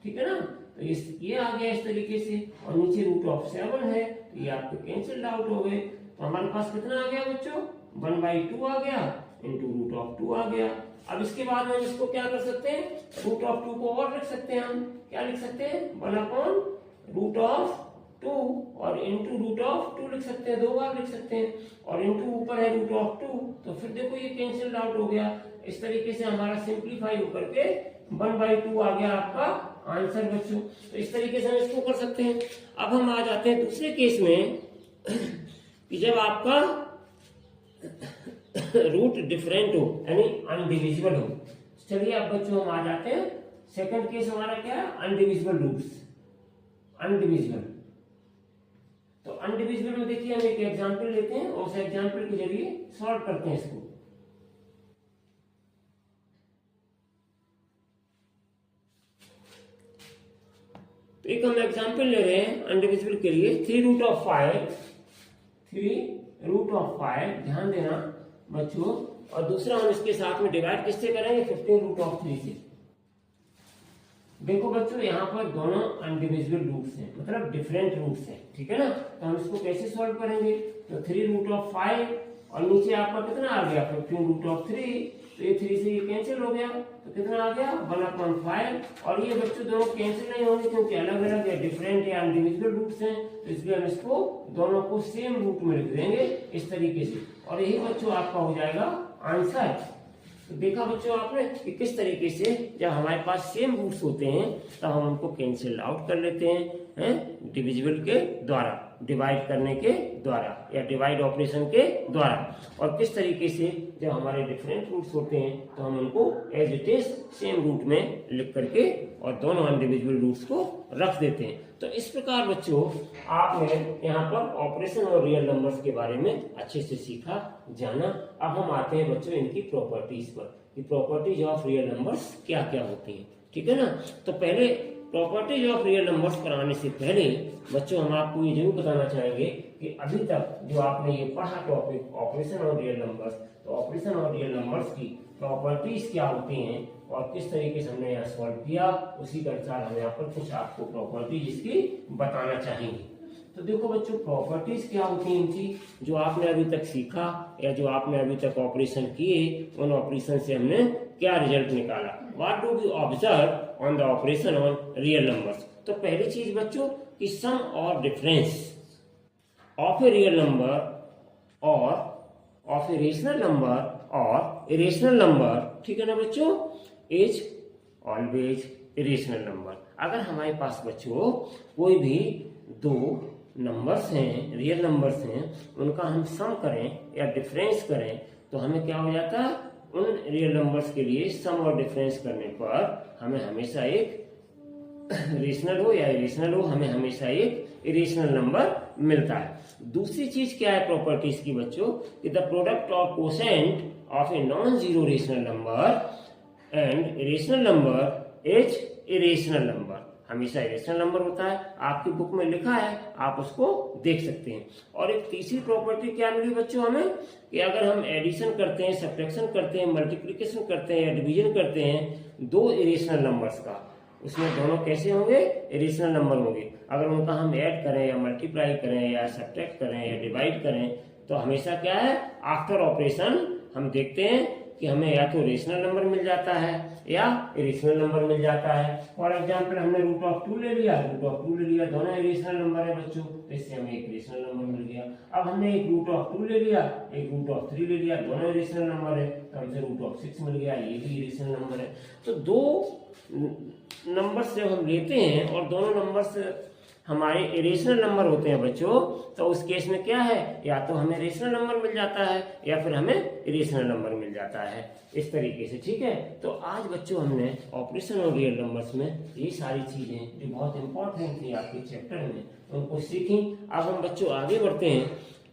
ठीक है ना। तो ये आ गया इस तरीके से और नीचे √7 है तो ये आपके कैंसिल आउट हो गए। तो हमारे पास कितना आ गया बच्चों, 1/2 आ गया इंटू √2 आ गया। अब इसके बाद हम इसको क्या कर सकते हैं, √2 को और लिख सकते हैं, हम क्या लिख सकते हैं 1/√2 और इंटू √2 लिख सकते हैं, 2 बार लिख सकते हैं और इंटू ऊपर है √2, तो फिर देखो ये कैंसिल आउट हो गया। इस तरीके से हमारा सिंप्लीफाई होकर के 1/2 आ गया आपका आंसर बच्चों। तो इस तरीके से हम इसको कर सकते हैं। अब हम आ जाते हैं दूसरे केस में कि जब आपका रूट डिफरेंट हो यानी अनडिविजिबल हो। चलिए अब बच्चों हम आ जाते हैं सेकंड केस, हमारा क्या है अनडिविजिबल रूट्स, अनडिविजिबल। तो अनडिविजिबल में देखिए हम एक एग्जांपल लेते हैं और उस एग्जांपल के जरिए सॉल्व करते हैं इसको। तो एक हम एग्जांपल ले रहे हैं अनडिविजिबल के लिए 3√5, 3√5, ध्यान देना बच्चों। और दूसरा हम इसके साथ में डिवाइड किससे करेंगे, 15√3 से। देखो बच्चों यहाँ पर दोनों अनडिविजिबल रूट्स हैं, मतलब डिफरेंट रूट्स हैं। ठीक है ना। तो हम इसको कैसे सॉल्व करेंगे, तो 3√5 और नीचे आपका कितना आ गया 15√3, तो ये 3 से ये कैंसिल हो गया तो कितना आ गया 1/5। और ये बच्चों दोनों कैंसिल नहीं होंगे क्योंकि अलग अलग या डिफरेंट या अनडिविजिबल रूट्स हैं, तो इसलिए हम इसको दोनों को सेम रूट में लिख देंगे इस तरीके से, और यही बच्चों आपका हो जाएगा आंसर। तो देखा बच्चों आपने कि किस तरीके से जब हमारे पास सेम रूट्स होते हैं तब हम उनको कैंसिल आउट कर लेते हैं डिविजिबल के द्वारा। डिवाइड करने के द्वारा या डिवाइड ऑपरेशन के द्वारा। और किस तरीके से जब हमारे डिफरेंट रूट्स होते हैं तो हम उनको as it is same root में लिख करके और दोनों इंडिविजुअल रूट्स को रख देते हैं। तो इस प्रकार बच्चों आपने यहाँ पर ऑपरेशन और रियल नंबर्स के बारे में अच्छे से सीखा, जाना। अब हम आते हैं बच्चों इनकी प्रॉपर्टीज पर कि प्रॉपर्टीज ऑफ रियल नंबर्स क्या क्या होती हैं, ठीक है ना। तो पहले प्रॉपर्टीज ऑफ रियल नंबर्स पर आने से पहले बच्चों हम आपको ये जरूर बताना चाहेंगे कि अभी तक जो आपने ये पढ़ा टॉपिक ऑपरेशन और रियल नंबर्स, तो ऑपरेशन और रियल नंबर्स की प्रॉपर्टीज क्या होती हैं और किस तरीके से हमने यहाँ सॉल्व किया, उसी के अनुसार हम यहाँ पर कुछ आपको प्रॉपर्टीज इसकी बताना चाहेंगे। तो देखो बच्चों प्रॉपर्टीज क्या होती हैं इनकी, जो आपने अभी तक सीखा या जो आपने अभी तक ऑपरेशन किए, उन ऑपरेशन से हमने क्या रिजल्ट निकाला। What do we observe on the operation on real numbers. तो पहली चीज बच्चों कि सम और difference of a real number और ऑफ ए रेशनल नंबर और इरेशनल नंबर, ठीक है ना बच्चों, इज ऑलवेज इरेशनल नंबर। अगर हमारे पास बच्चों कोई भी दो नंबर्स हैं, रियल नंबर्स हैं, उनका हम सम करें या डिफरेंस करें तो हमें क्या हो जाता है, उन रियल नंबर्स के लिए सम और डिफरेंस करने पर हमें हमेशा एक रेशनल हो या इरेशनल हो, हमें हमेशा एक इरेशनल नंबर मिलता है। दूसरी चीज क्या है प्रॉपर्टीज की बच्चों कि the product of quotient of a non zero rational number and irrational number is irrational number. हमेशा इरेशनल नंबर होता है, आपकी बुक में लिखा है, आप उसको देख सकते हैं। और एक तीसरी प्रॉपर्टी क्या मिली बच्चों हमें कि अगर हम एडिशन करते हैं, सब्ट्रैक्शन करते हैं, मल्टीप्लिकेशन करते हैं या डिवीजन करते हैं दो इरेशनल नंबर्स का, उसमें दोनों कैसे होंगे, इरेशनल नंबर होंगे। अगर उनका हम ऐड करें या मल्टीप्लाई करें या सब्ट्रैक्ट करें या डिवाइड करें तो हमेशा क्या है, आफ्टर ऑपरेशन हम देखते हैं कि हमें या तो रेशनल नंबर मिल जाता है या इरेशनल नंबर मिल जाता है। फॉर एग्जांपल हमने रूट ऑफ 2 ले लिया, दोनों इरेशनल नंबर है बच्चों, तो इससे हमें एक रेशनल नंबर मिल गया। अब हमने एक रूट ऑफ 2 ले लिया, एक रूट ऑफ 3 ले लिया, दोनों इरेशनल नंबर है, तो हमसे रूट ऑफ 6 मिल गया, ये भी इरेशनल नंबर है। तो दो नंबर्स जब हम लेते हैं और दोनों नंबर्स हमारे इरेशनल नंबर होते हैं बच्चों, तो उस केस में क्या है, या तो हमें रेशनल नंबर मिल जाता है या फिर हमें इरेशनल नंबर मिल जाता है, इस तरीके से, ठीक है। तो आज बच्चों हमने ऑपरेशन और रियल नंबर्स में ये सारी चीजें जो बहुत इंपॉर्टेंट थी आपके चैप्टर में उनको सीखी। अब हम बच्चों आगे बढ़ते हैं,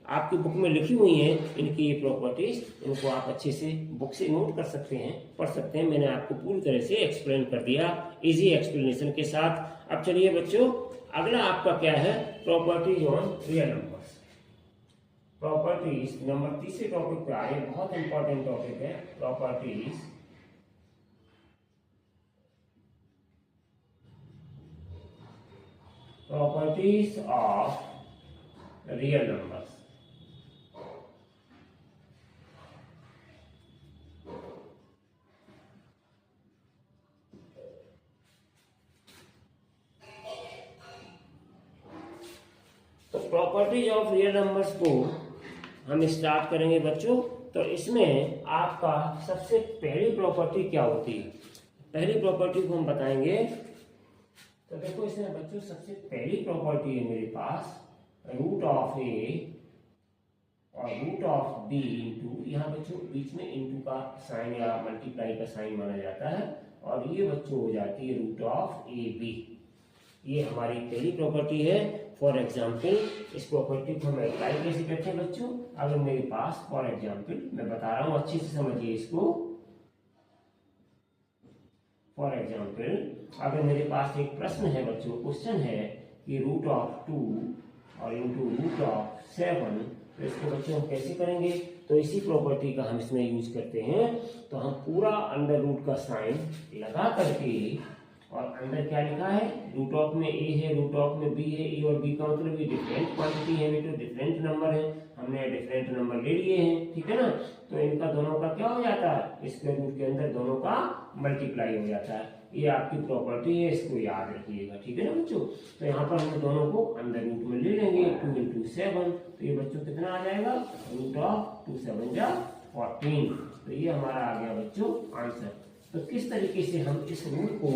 आपकी बुक में लिखी हुई है इनकी ये प्रॉपर्टीज, इनको आप अच्छे से बुक से नोट कर सकते हैं, पढ़ सकते हैं। मैंने आपको पूरी तरह से एक्सप्लेन कर दिया इजी एक्सप्लेनेशन के साथ। अब चलिए बच्चों अगला आपका क्या है, properties on real numbers. Properties number तीसरे टॉपिक पे आए, बहुत इंपॉर्टेंट टॉपिक है properties of real numbers. Properties of real numbers को हम स्टार्ट करेंगे बच्चों। तो इसमें आपका सबसे पहली प्रॉपर्टी क्या होती है, पहली प्रॉपर्टी को हम बताएंगे। तो देखो इसमें बच्चों सबसे पहली प्रॉपर्टी है मेरे पास रूट ऑफ ए और रूट ऑफ बी इंटू, यहाँ बच्चों बीच में इंटू का साइन या मल्टीप्लाई का साइन माना जाता है, और ये बच्चों हो जाती है रूट ऑफ ए बी। ये हमारी पहली प्रॉपर्टी है। फॉर एग्जाम्पल इस प्रॉपर्टी को हम अप्लाई कैसे करते हैं बच्चों, अगर मेरे पास फॉर एग्जाम्पल मैं बता रहा हूं, अच्छे से समझिए इसको। फॉर एग्जाम्पल अगर मेरे पास एक प्रश्न है बच्चों, क्वेश्चन है कि रूट ऑफ 2 और इंटू रूट ऑफ 7, तो इसको बच्चों हम कैसे करेंगे, तो इसी प्रॉपर्टी का हम इसमें यूज करते हैं। तो हम पूरा अंडर रूट का साइन लगा करके, और अंदर क्या लिखा है, रूट ऑफ में ए है, रूट ऑफ में बी है, ए और बी का मतलब ये डिफरेंट क्वांटिटी है, तो डिफरेंट नंबर है, हमने डिफरेंट नंबर ले लिए हैं, ठीक है ना। तो इनका दोनों का क्या हो जाता है, स्क्वायर रूट के अंदर दोनों का मल्टीप्लाई हो जाता है। ये आपकी प्रॉपर्टी है, इसको याद रखिएगा, ठीक है ना बच्चों। तो यहाँ पर हम दोनों को अंदर रूट में ले लेंगे, 2 इंटू 7, तो ये बच्चों कितना आ जाएगा, रूट ऑफ 2 7 जा 14। तो ये हमारा आ गया बच्चों आंसर। तो किस तरीके से हम इस रूट को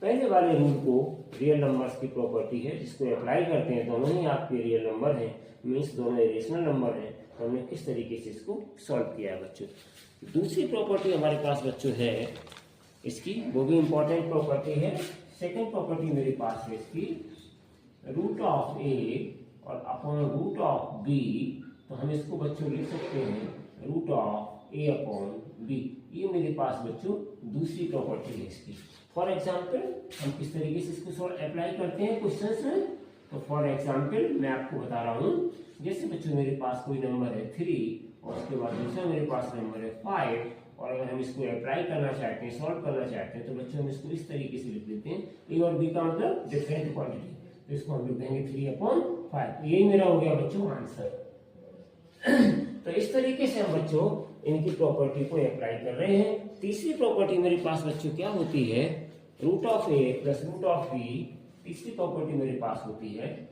पहले वाले रूल को रियल नंबर्स की प्रॉपर्टी है, जिसको अप्लाई करते हैं दोनों ही आपके रियल नंबर हैं, मीन्स दोनों इरेशनल नंबर हैं। तो हमने किस तरीके से इसको सॉल्व किया है बच्चों। दूसरी प्रॉपर्टी हमारे पास बच्चों है इसकी, वो भी इंपॉर्टेंट प्रॉपर्टी है। सेकेंड प्रॉपर्टी मेरे पास है इसकी, रूट ऑफ ए और अपॉन रूट ऑफ बी। तो हम इसको बच्चों लिख सकते हैं root of A upon B. ये मेरे पास बच्चों दूसरी प्रॉपर्टी है इसकी। फॉर एग्जाम्पल हम किस तरीके से इसको सॉल्व अप्लाई करते हैं क्वेश्चंस में। तो फॉर एग्जाम्पल मैं आपको बता रहा हूँ, जैसे बच्चों मेरे पास कोई नंबर है 3 और उसके बाद दूसरा मेरे पास नंबर है 5, और अगर हम इसको अप्लाई करना चाहते हैं, सॉल्व करना चाहते हैं, तो बच्चों हम इसको इस तरीके से लिख देते हैं, ए और बी का मतलब डिफरेंट क्वांटिटी। तो इसको हम लिख देंगे 3/5। यही मेरा हो गया बच्चों आंसर। तो इस तरीके से हम बच्चों इनकी प्रॉपर्टी को अप्लाई कर रहे हैं। तीसरी प्रॉपर्टी मेरे पास बच्चों क्या होती है, root of A plus root of B. तीसरी प्रॉपर्टी मेरे पास होती है,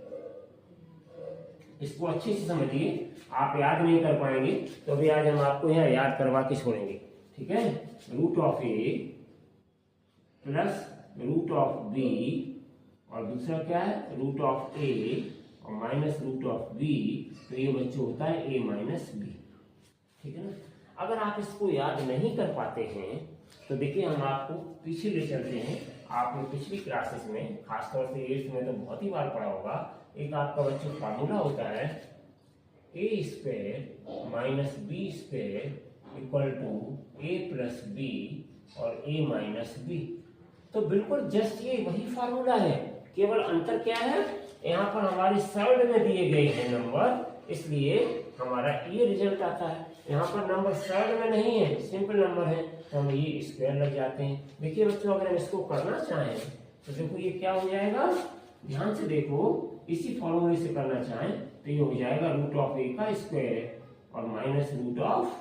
इसको अच्छे से समझिए, आप याद नहीं कर पाएंगे तो अभी आज हम आपको यहाँ याद करवा के छोड़ेंगे, ठीक है। Root of A plus root of b, और दूसरा क्या है रूट ऑफ ए और माइनस रूट ऑफ बी। तो ये बच्चों होता है ए माइनस बी, ठीक है ना। अगर आप इसको याद नहीं कर पाते हैं तो देखिए हम आपको पीछे ले चलते हैं। आपने पिछली क्लासेस में खासतौर से 8th में तो बहुत ही बार पढ़ा होगा, एक आपका बच्चों फार्मूला होता है a square minus b square equal to a plus b और ए माइनस बी। तो बिल्कुल जस्ट ये वही फार्मूला है, केवल अंतर क्या है, यहाँ पर हमारे सर्ड में दिए गए हैं नंबर, इसलिए हमारा ये रिजल्ट आता है। यहाँ पर नंबर सर्ड में नहीं है, सिंपल नंबर है, तो हम ये स्क्वायर लग जाते हैं। देखिए बच्चों अगर हम इसको करना चाहें तो देखो ये क्या हो जाएगा, ध्यान से देखो, इसी फॉर्मूले से करना चाहें तो ये हो जाएगा रूट ऑफ ए का स्क्वायर और माइनस रूट ऑफ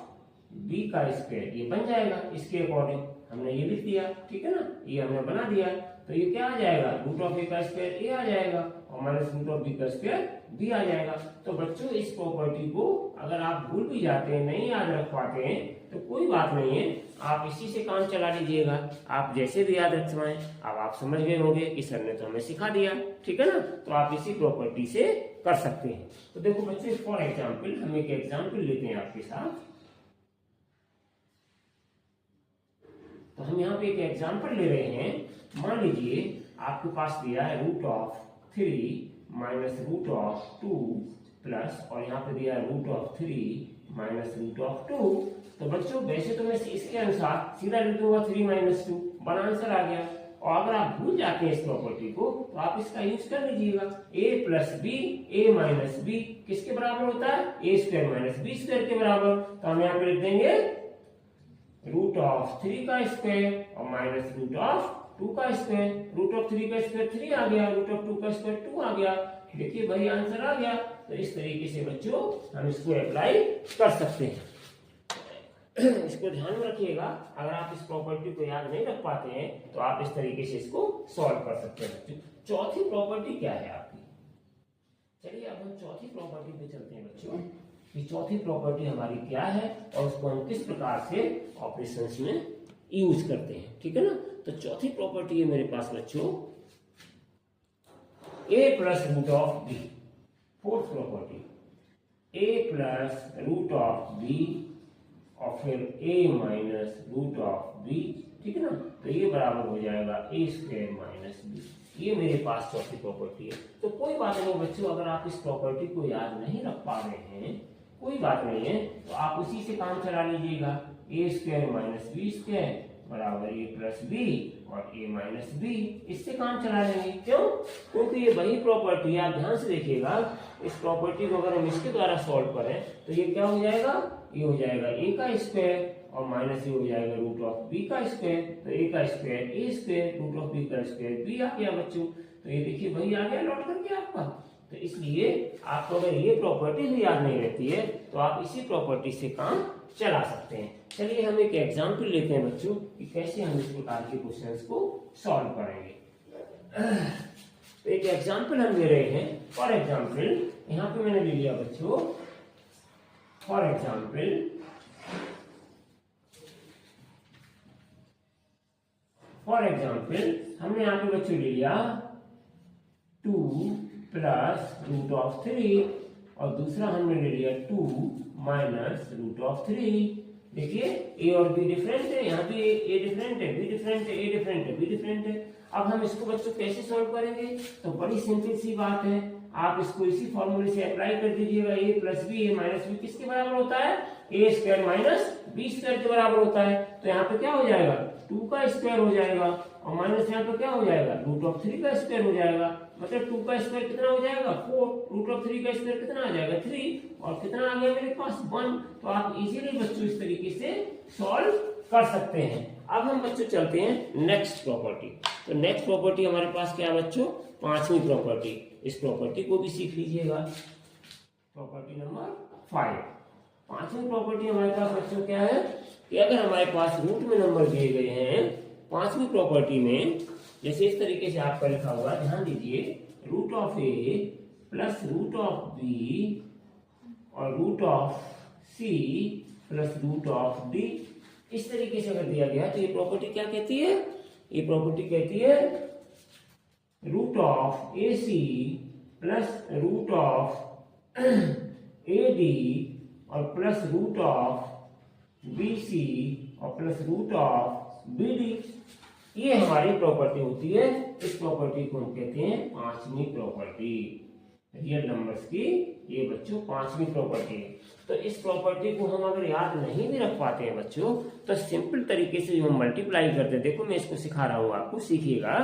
बी का स्क्वायर, ये बन जाएगा। इसके अकॉर्डिंग हमने ये लिख दिया, ठीक है ना, ये हमने बना दिया। तो ये क्या आ जाएगा, रूट ऑफ ए का स्क्वायर ए आ जाएगा और माइनस रूट ऑफ बी का स्क्वायर बी आ जाएगा। तो बच्चों इस प्रॉपर्टी को अगर आप भूल भी जाते हैं, नहीं याद रख पाते हैं, तो कोई बात नहीं है, आप इसी से काम चला लीजिएगा। आप जैसे भी याद रखवाएं, अब आप समझ गए होंगे कि सर ने तो हमें सिखा दिया, ठीक है ना। तो आप इसी प्रॉपर्टी से कर सकते हैं। तो देखो बच्चों फॉर एग्जाम्पल हम एक एग्जाम्पल लेते हैं आपके साथ। तो हम यहाँ पे एक एग्जाम्पल ले रहे हैं। मान लीजिए आपके पास दिया है root of 3 minus root of 2 plus, और यहाँ पे दिया है root of 3 minus root of 2। तो बच्चों वैसे तो मैं इसके अनुसार सीधा लिख दूंगा 3 माइनस 2, बड़ा आंसर आ गया। और अगर आप भूल जाते हैं इस प्रॉपर्टी को तो आप इसका यूज कर लीजिएगा, a plus b a minus b किसके बराबर होता है, a square minus b square के बराबर। तो हम यहाँ पे लिख देंगे रूट ऑफ 3 का स्क्वायर और माइनस रूट ऑफ 2 का स्क्वायर। रूट ऑफ 3 का स्क्वायर 3 आ गया, रूट ऑफ 2 का स्क्वायर 2 आ गया। देखिए भाई आंसर आ गया। तो इस तरीके से बच्चों हम इसको अप्लाई कर सकते हैं। इसको ध्यान में रखिएगा, अगर आप इस प्रॉपर्टी को याद नहीं रख पाते हैं तो आप इस तरीके से इसको सॉल्व कर सकते हैं। चौथी प्रॉपर्टी क्या है आपकी, चलिए अब हम चौथी प्रॉपर्टी पे चलते हैं बच्चों। ये चौथी प्रॉपर्टी हमारी क्या है और उसको हम किस प्रकार से ऑपरेशंस में यूज करते हैं, ठीक है ना। तो चौथी प्रॉपर्टी है मेरे पास बच्चों a plus root of b. Fourth property a plus root of b और फिर a minus root of b, ठीक है ना। तो ये बराबर हो जाएगा a स्क्वायर माइनस बी। ये मेरे पास चौथी प्रॉपर्टी है। तो कोई बात नहीं बच्चों, अगर आप इस प्रॉपर्टी को याद नहीं रख पा रहे हैं कोई बात नहीं है, तो आप उसी से काम चला लीजिएगा। a square minus b square बराबर a प्लस बी और a माइनस बी, इससे काम चला लेंगे। क्यों, क्योंकि ये वही प्रॉपर्टी, आप ध्यान से देखिएगा, इस प्रॉपर्टी को अगर हम इसके द्वारा सॉल्व करें तो ये क्या हो जाएगा, ये हो जाएगा a का स्क्वायर और माइनस ये हो जाएगा रूट ऑफ b का स्क्वायर। तो a का square a square, root of b का स्क्वायर b आ गया बच्चों। तो ये देखिए वही आ गया लौट करके आपका। तो इसलिए आपको अगर ये प्रॉपर्टी भी याद नहीं रहती है तो आप इसी प्रॉपर्टी से काम चला सकते हैं। चलिए हम एक एग्जाम्पल लेते हैं बच्चों कि कैसे हम इस प्रकार के क्वेश्चंस को सॉल्व करेंगे। तो एक एग्जाम्पल हम ले रहे हैं। फॉर एग्जाम्पल यहाँ पे मैंने ले लिया बच्चों, फॉर फॉर एग्जाम्पल हमने यहाँ पे बच्चों ले लिया 2 प्लस रूट ऑफ 3 और दूसरा हमने ले लिया 2 माइनस रूट ऑफ 3। देखिए ए और बी डिफरेंट है, यहाँ पे ए डिफरेंट है, बी डिफरेंट है, ए डिफरेंट है, बी डिफरेंट है। अब हम इसको बच्चों कैसे सॉल्व करेंगे? तो बड़ी सिंपल सी बात है, आप इसको इसी फॉर्मूले से अप्लाई कर दीजिएगा। ए plus b a minus b किसके बराबर होता है? A square minus b square के बराबर होता है। तो यहाँ पे क्या हो जाएगा? 2 का स्क्वायर हो जाएगा और माइनस यहाँ पे क्या हो जाएगा? रूट ऑफ 3 का स्क्वायर हो जाएगा। मतलब 2 का स्क्वायर कितना हो जाएगा? 4। रूट ऑफ 3 का स्क्वायर कितना आ जाएगा? 3। और कितना आ गया मेरे पास? 1। तो आप इजीली बच्चों इस तरीके से सॉल्व कर सकते हैं। अब हम बच्चों चलते हैं नेक्स्ट प्रॉपर्टी। तो नेक्स्ट प्रॉपर्टी हमारे पास क्या है बच्चों? 5वीं प्रॉपर्टी। इस प्रॉपर्टी को भी सीख लीजिएगा। Property number 5। 5वीं प्रॉपर्टी हमारे पास बच्चों क्या है कि अगर हमारे पास रूट में नंबर दिए गए हैं 5वीं प्रॉपर्टी में, जैसे इस तरीके से आपका लिखा हुआ, ध्यान दीजिए, root of A plus root of b और root of c plus root of d, इस तरीके से अगर दिया गया तो ये प्रॉपर्टी क्या कहती है? ये प्रॉपर्टी कहती है root of a c plus root of a d और plus root of b c और plus root of b d, ये हमारी प्रॉपर्टी होती है। इस प्रॉपर्टी को हम कहते हैं 5वीं प्रॉपर्टी। रियल नंबर्स की ये बच्चों 5वीं प्रॉपर्टी है। तो इस प्रॉपर्टी को हम अगर याद नहीं भी रख पाते हैं बच्चों, तो सिंपल तरीके से जो हम मल्टीप्लाई करते हैं, देखो मैं इसको सिखा रहा हूँ आपको, सीखिएगा।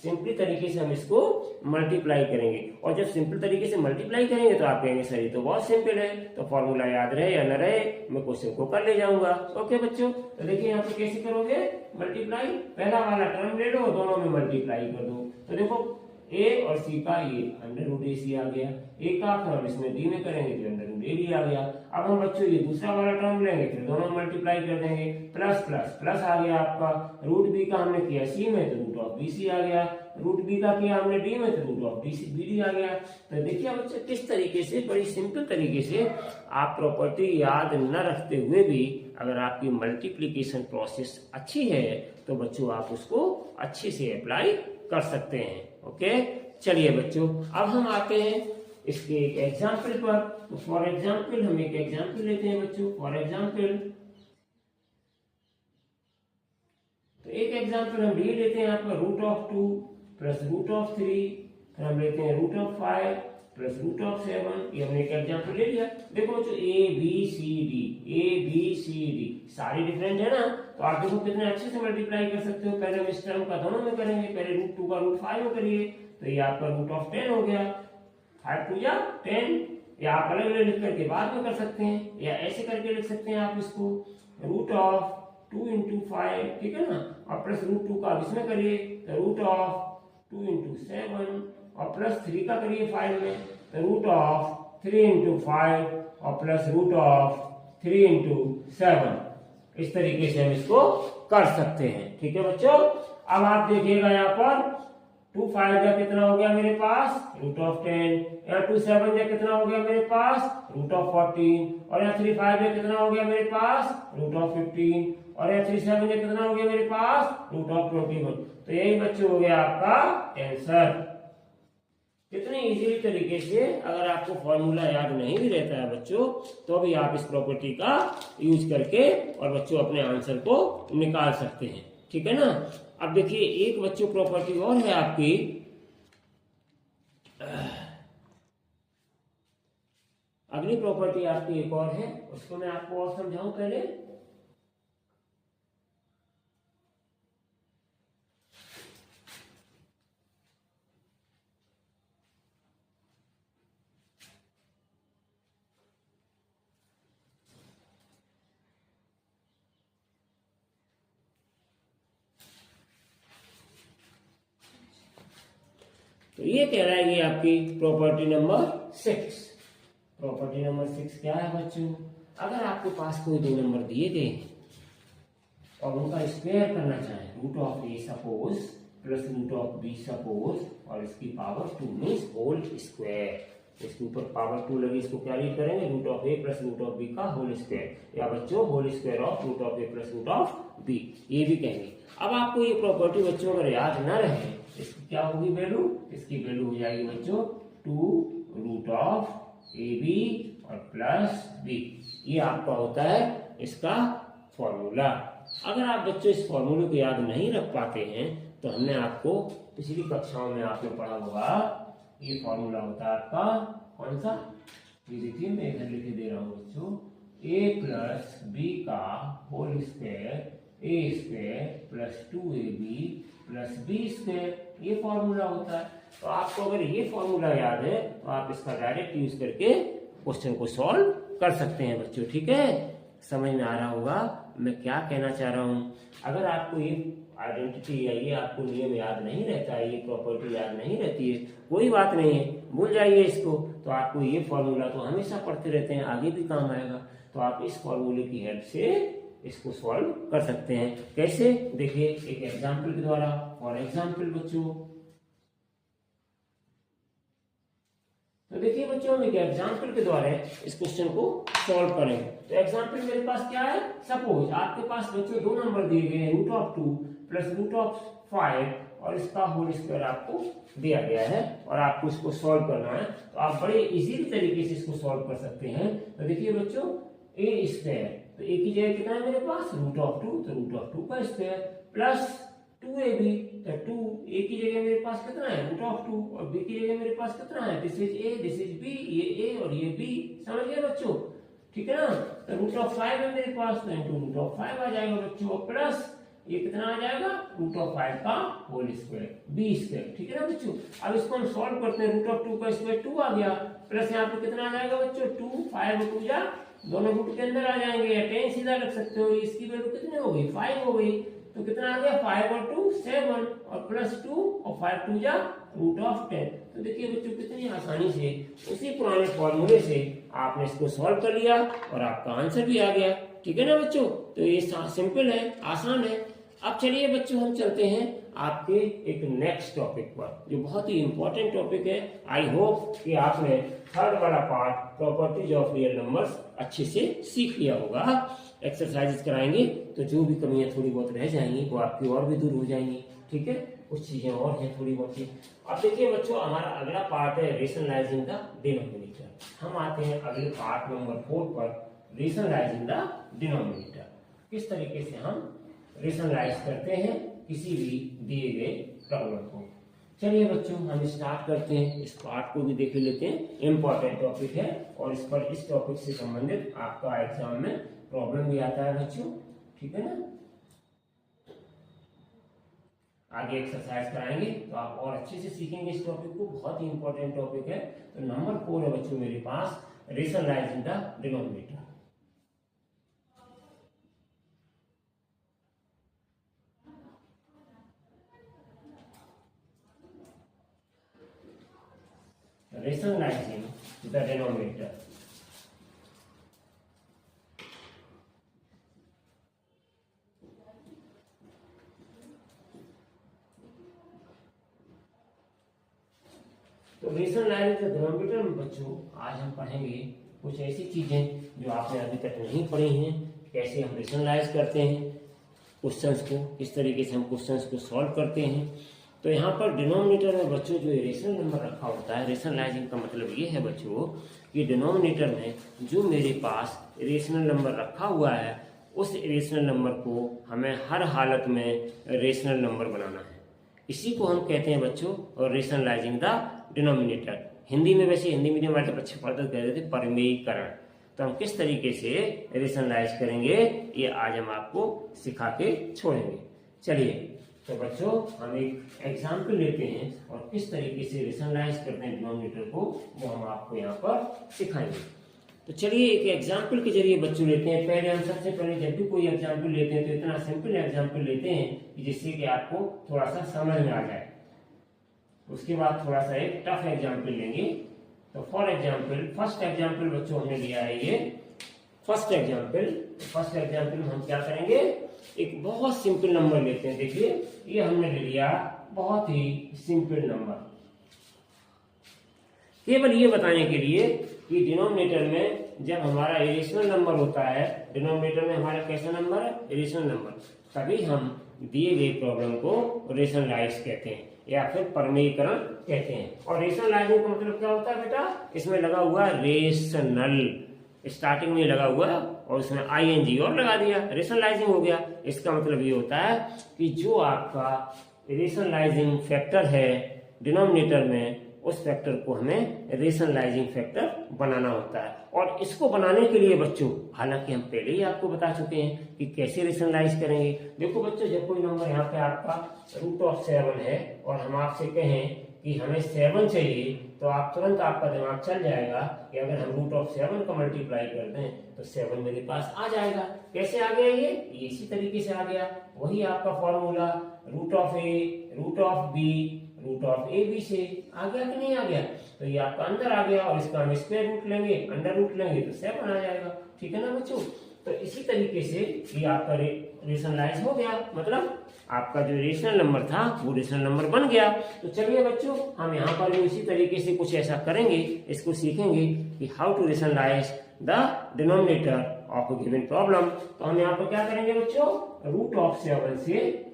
सिंपल तरीके से हम इसको मल्टीप्लाई करेंगे और जब सिंपल तरीके से मल्टीप्लाई करेंगे तो आप कहेंगे सर ये तो बहुत सिंपल है, तो फॉर्मूला याद रहे या न रहे मैं क्वेश्चन को कर ले जाऊंगा। ओके बच्चों, तो देखिए यहाँ पे कैसे करोगे मल्टीप्लाई? पहला वाला टर्म ले लो, दोनों में मल्टीप्लाई कर दो। तो देखो ए और सी का ये अंडर रूट ए सी आ गया, ए का फिर हम इसमें डी में करेंगे तो अंडर रूट ए डी आ गया। अब हम बच्चों ये दूसरा वाला टर्म लेंगे, फिर दोनों मल्टीप्लाई कर देंगे, प्लस प्लस प्लस आ गया आपका। रूट बी का हमने किया सी में तो रूट ऑफ बी सी आ गया, रूट बी का किया हमने डी में तो रूट ऑफ बी डी आ गया। तो देखिए बच्चे किस तरीके से बड़ी सिंपल तरीके से आप प्रॉपर्टी याद न रखते हुए भी अगर आपकी मल्टीप्लीकेशन प्रोसेस अच्छी है तो बच्चों आप उसको अच्छे से अप्लाई कर सकते हैं। ओके, चलिए बच्चों अब हम आते हैं इसके एक एग्जाम्पल पर। तो फॉर एग्जाम्पल हम एक एग्जाम्पल लेते हैं बच्चों। फॉर एग्जाम्पल तो एक एग्जाम्पल हम ये लेते हैं आपका root of 2 plus root of 3, फिर हम लेते हैं root of 5 plus root of 7। ये हमने एक एग्जाम्पल ले लिया। देखो बच्चों ए बी सी डी सारी डिफरेंट है ना, तो आप देखो कितने अच्छे से मल्टीप्लाई कर सकते हो। पहले हम इस टर्म का दोनों में करेंगे, पहले रूट 2 का रूट 5 में करिए तो ये आपका रूट ऑफ 10 हो गया। 5 2 या 10, या आप अलग अलग लिख करके बाद में कर सकते हैं या ऐसे करके लिख सकते हैं आप इसको रूट ऑफ 2 इंटू 5, ठीक है ना, और प्लस रूट 2 का इसमें करिए तो रूट ऑफ 2 इंटू 7 और प्लस 3 का करिए 5 में तो रूट ऑफ 3 इंटू 5 और प्लस रूट ऑफ 3 इंटू 7। इस तरीके से हम इसको कर सकते हैं। ठीक है बच्चों, अब आप देखिएगा यहाँ पर 2 5 जा कितना हो गया मेरे पास? Root of 10। यहाँ 2 7 जा कितना हो गया मेरे पास? Root of 14। और यहाँ 3 5 जा कितना हो गया मेरे पास? Root of 15। और यहाँ 3 7 जा कितना हो गया मेरे पास? Root of 21। तो यही बच्चों हो गया आपका आंसर। कितने इजीली तरीके से, अगर आपको फॉर्मूला याद नहीं भी रहता है बच्चों तो भी आप इस प्रॉपर्टी का यूज करके और बच्चों अपने आंसर को निकाल सकते हैं। ठीक है ना। अब देखिए एक बच्चों प्रॉपर्टी और है आपकी, अगली प्रॉपर्टी आपकी एक और है, उसको मैं आपको और समझाऊं पहले। तो ये कह रहा है ये आपकी प्रॉपर्टी नंबर 6। प्रॉपर्टी नंबर 6 क्या है बच्चों? अगर आपके पास कोई दो नंबर दिए गए हैं और उनका स्क्वायर करना चाहें, root of a suppose plus root of b suppose और इसकी पावर 2 मीन्स होल स्क्वायर, इसके ऊपर पावर 2 लगी, इसको क्या रीड करेंगे, root of A plus root of b का होल स्क्वायर, या बच्चों whole square of root of A plus root of b, ये भी कहेंगे। अब आपको ये प्रॉपर्टी बच्चों अगर याद ना रहे, इसकी क्या होगी वैल्यू, इसकी वैल्यू हो जाएगी बच्चों 2 रूट ऑफ ए बी और प्लस बी, ये आपका होता है इसका फॉर्मूला। अगर आप बच्चों इस फॉर्मूले को याद नहीं रख पाते हैं तो हमने आपको पिछली कक्षाओं में आपने पढ़ा होगा, ये फॉर्मूला होता है आपका कौन सा, ये देखिए मैं इधर लिखे दे रहा हूँ बच्चों, ए प्लस बी का whole square a square plus 2ab plus b square, ये फॉर्मूला होता है। तो आपको अगर ये फॉर्मूला याद है तो आप इसका डायरेक्ट यूज करके क्वेश्चन को सॉल्व कर सकते हैं बच्चों, ठीक है। समझ में आ रहा होगा मैं क्या कहना चाह रहा हूँ। अगर आपको ये आइडेंटिटी या ये आपको नियम याद नहीं रहता है, ये प्रॉपर्टी याद नहीं रहती है, कोई बात नहीं है, भूल जाइए इसको। तो आपको ये फॉर्मूला तो हमेशा पढ़ते रहते हैं, आगे भी काम आएगा। तो आप इस फॉर्मूले की हेल्प से इसको सॉल्व कर सकते हैं। कैसे, देखिए एक एग्जाम्पल के द्वारा। फॉर एग्जाम्पल बच्चों, तो देखिए बच्चों हम एक एग्जाम्पल के द्वारा इस क्वेश्चन को सॉल्व करेंगे। तो एग्जाम्पल मेरे पास क्या है, सपोज आपके पास बच्चों दो नंबर दिए गए हैं, root of 2 plus root of 5 और इसका होल स्क्वायर आपको दिया गया है और आपको इसको सॉल्व करना है। तो आप बड़े इजीली तरीके से इसको सॉल्व कर सकते हैं। तो देखिए बच्चों ए स्क्वायर, तो ए की जगह कितना है मेरे पास, रूट ऑफ 2, तो रूट ऑफ 2 का स्क्वायर प्लस 2ab, तो 2 ए की जगह मेरे पास कितना है, रूट ऑफ 2, और बी की जगह मेरे पास कितना है, this is a this is b, ये ए और ये बी, समझ गए बच्चों, ठीक है ना। तो रूट ऑफ 5 है मेरे पास, तो इंटू रूट ऑफ 5 आ जाएगा बच्चों, प्लस ये कितना आ जाएगा, रूट ऑफ 5 का होल स्क्वायर बी स्क्वायर, ठीक है ना बच्चों। अब इसको हम सॉल्व करते हैं, रूट ऑफ 2 का स्क्वायर 2 आ गया, प्लस यहाँ पे कितना आ जाएगा बच्चों 2, 5 और 2 जा दोनों रूट के अंदर आ जाएंगे, या 10 सीधा रख सकते हो। इसकी वैल्यू कितनी हो गई, 5 हो गई, तो कितना आ गया 5 और 2 7 और प्लस 2 और 5 2 जा रूट ऑफ 10। तो देखिए बच्चों कितनी आसानी से उसी पुराने फॉर्मूले से आपने इसको सॉल्व कर लिया और आपका आंसर भी आ गया, ठीक है ना बच्चों। तो ये सिंपल है, आसान है। अब चलिए बच्चों हम चलते हैं आपके एक नेक्स्ट टॉपिक पर, जो बहुत ही इंपॉर्टेंट टॉपिक है। आई होप कि आपने थर्ड वाला part properties of real numbers अच्छे से सीख लिया होगा। एक्सरसाइजेस कराएंगे तो जो भी कमियां थोड़ी बहुत रह जाएंगी वो आपकी और भी दूर हो जाएंगी, ठीक है। कुछ चीजें और हैं थोड़ी बहुत। अब देखिए बच्चों हमारा अगला पार्ट है रेशनलाइजिंग द डिनोमिनेटर। हम आते हैं अगले पार्ट नंबर 4 पर, रेशनलाइजिंग द डिनोमिनेटर। किस तरीके से हम रेशनलाइज करते हैं किसी भी दिए गए प्रॉब्लम को। चलिए बच्चों हम स्टार्ट करते हैं, इस पार्ट को भी देख लेते हैं, इंपॉर्टेंट टॉपिक है और इस पर इस टॉपिक से संबंधित आपका एग्जाम में प्रॉब्लम भी आता है बच्चों, ठीक है ना। आगे एक्सरसाइज कराएंगे तो आप और अच्छे से सीखेंगे इस टॉपिक को, बहुत ही इंपॉर्टेंट टॉपिक है। तो नंबर 4 है बच्चों मेरे पास, rationalising the denominator. Rationalizing the denominator. तो रेशनलाइजिंग द डिनोमिनेटर में बच्चों आज हम पढ़ेंगे कुछ ऐसी चीजें जो आपने अभी तक नहीं पढ़ी हैं। कैसे हम रेशनलाइज करते हैं क्वेश्चंस को, किस तरीके से हम क्वेश्चंस को सॉल्व करते हैं। तो यहाँ पर डिनोमिनेटर में बच्चों जो रेशनल नंबर रखा होता है, रेशनलाइजिंग का मतलब ये है बच्चों कि डिनोमिनेटर में जो मेरे पास रेशनल नंबर रखा हुआ है उस रेशनल नंबर को हमें हर हालत में रेशनल नंबर बनाना है। इसी को हम कहते हैं बच्चों और रेशनलाइजिंग द डिनोमिनेटर। हिंदी में वैसे हिंदी मीडियम वाले बच्चे पढ़ते कहते थे परिमेयीकरण। तो हम किस तरीके से रेशनलाइज करेंगे ये आज हम आपको सिखा के छोड़ेंगे। चलिए तो बच्चों हम एक एग्जाम्पल लेते हैं और किस तरीके से रेशनलाइज करते हैं डिनोमिनेटर को वो हम आपको यहाँ पर सिखाएंगे। तो चलिए एक एग्जाम्पल के जरिए बच्चों लेते हैं। पहले हम सबसे पहले जब भी कोई एग्जाम्पल लेते हैं तो इतना सिंपल एग्जाम्पल लेते हैं कि जिससे कि आपको थोड़ा सा समझ में आ जाए। उसके बाद थोड़ा सा एक टफ एग्जाम्पल लेंगे। तो फॉर एग्जाम्पल फर्स्ट एग्जाम्पल बच्चों हमने लिया है ये फर्स्ट एग्जाम्पल में हम क्या करेंगे, एक बहुत सिंपल नंबर लेते हैं। देखिए ये हमने ले लिया बहुत ही सिंपल नंबर। केवल ये बताने के लिए कि डिनोमिनेटर में जब हमारा इरेशनल नंबर होता है, डिनोमिनेटर में हमारा कैसा नंबर है, इरेशनल नंबर, तभी हम दिए गए प्रॉब्लम को रेशनलाइज कहते हैं या फिर परमेयीकरण कहते हैं। और रेशनलाइजिंग का मतलब क्या होता है बेटा, इसमें लगा हुआ रेशनल, स्टार्टिंग में लगा हुआ और उसमें ING और लगा दिया, रेशनलाइजिंग हो गया। इसका मतलब ये होता है कि जो आपका रेशनलाइजिंग फैक्टर है डिनोमिनेटर में, उस फैक्टर को हमें रेशनलाइजिंग फैक्टर बनाना होता है। और इसको बनाने के लिए बच्चों, हालांकि हम पहले ही आपको बता चुके हैं कि कैसे रेशनलाइज करेंगे। देखो बच्चों, जब कोई नंबर यहाँ पे आपका √7 है और हम आपसे कहें कि हमें 7 चाहिए, तो आप तुरंत आपका दिमाग चल जाएगा कि अगर हम √7 का मल्टीप्लाई कर दें तो 7 मेरे पास आ जाएगा। कैसे आ गया ये इसी तरीके से आ गया। वही आपका फॉर्मूला √A, √B से आ गया कि नहीं आ गया। तो ये आपका अंदर आ गया और इसका हम स्क्वायर रूट लेंगे, अंडर रूट लेंगे तो 7 आ जाएगा। ठीक है ना बच्चों। तो इसी तरीके से ये आपका रेशनलाइज हो गया, मतलब आपका जो रेशनल नंबर था वो रेशनल नंबर बन गया। तो चलिए बच्चों, हम यहाँ पर भी इसी तरीके से कुछ ऐसा करेंगे, इसको सीखेंगे कि how to rationalise the denominator of a given problem. तो हम यहाँ पर क्या करेंगे बच्चों, √7 से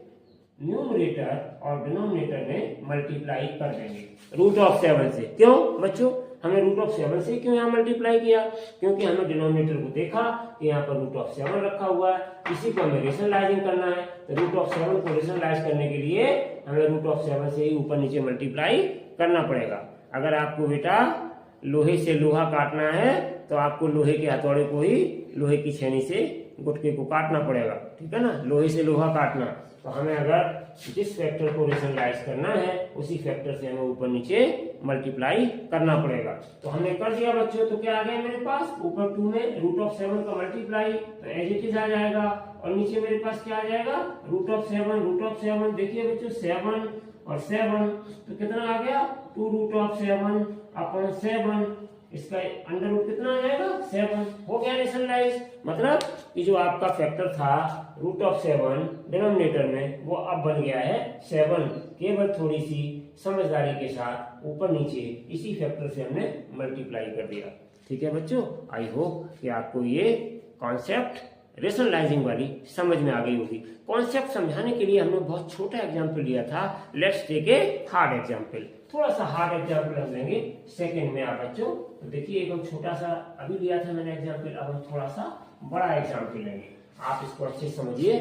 न्यूमरेटर और डिनोमिनेटर में मल्टीप्लाई कर देंगे √7 से। क्यों बच्चों, हमें √7 से क्यों यहाँ मल्टीप्लाई किया, क्योंकि हमें डिनोमिनेटर को देखा कि यहाँ पर √7 रखा हुआ है, इसी को हमें रेशनलाइजिंग करना है। तो √7 को रेशनलाइज करने के लिए हमें √7 से ही ऊपर नीचे मल्टीप्लाई करना पड़ेगा। अगर आपको बेटा लोहे से लोहा काटना है तो आपको लोहे के हथौड़े को ही लोहे की छेनी से गुटके को काटना पड़ेगा। ठीक है ना, लोहे से लोहा काटना। तो हमें अगर जिस फैक्टर को रेशनलाइज करना है उसी फैक्टर से हमें ऊपर नीचे मल्टीप्लाई करना पड़ेगा। तो हमने कर दिया बच्चों। तो क्या आ गया मेरे पास, ऊपर 2 में √7 का मल्टीप्लाई तो एज इट इज आ जाएगा, और नीचे मेरे पास क्या आ जाएगा, √7। देखिए बच्चों, 7 और 7 तो कितना आ गया, 2√7/7। इसका अंडर रूट कितना आ जाएगा, 7। हो गया रेशनलाइज। मतलब कि जो आपका फैक्टर था √7 डिनोमिनेटर में, वो अब बन गया है 7। केवल थोड़ी सी समझदारी के साथ ऊपर नीचे इसी फैक्टर से हमने मल्टीप्लाई कर दिया। ठीक है बच्चों, आई होप कि आपको ये कॉन्सेप्ट रेशनलाइजिंग वाली समझ में आ गई होगी। कॉन्सेप्ट समझाने के लिए हमने बहुत छोटा एग्जाम्पल लिया था। Let's take a hard example. थोड़ा सा हार्ड एग्जाम्पल हम लेंगे सेकंड में। आप बच्चों तो देखिए, एकदम छोटा सा अभी लिया था मैंने एग्जाम्पल, अब हम थोड़ा सा बड़ा एग्जाम्पल लेंगे। आप इसको अच्छे समझिए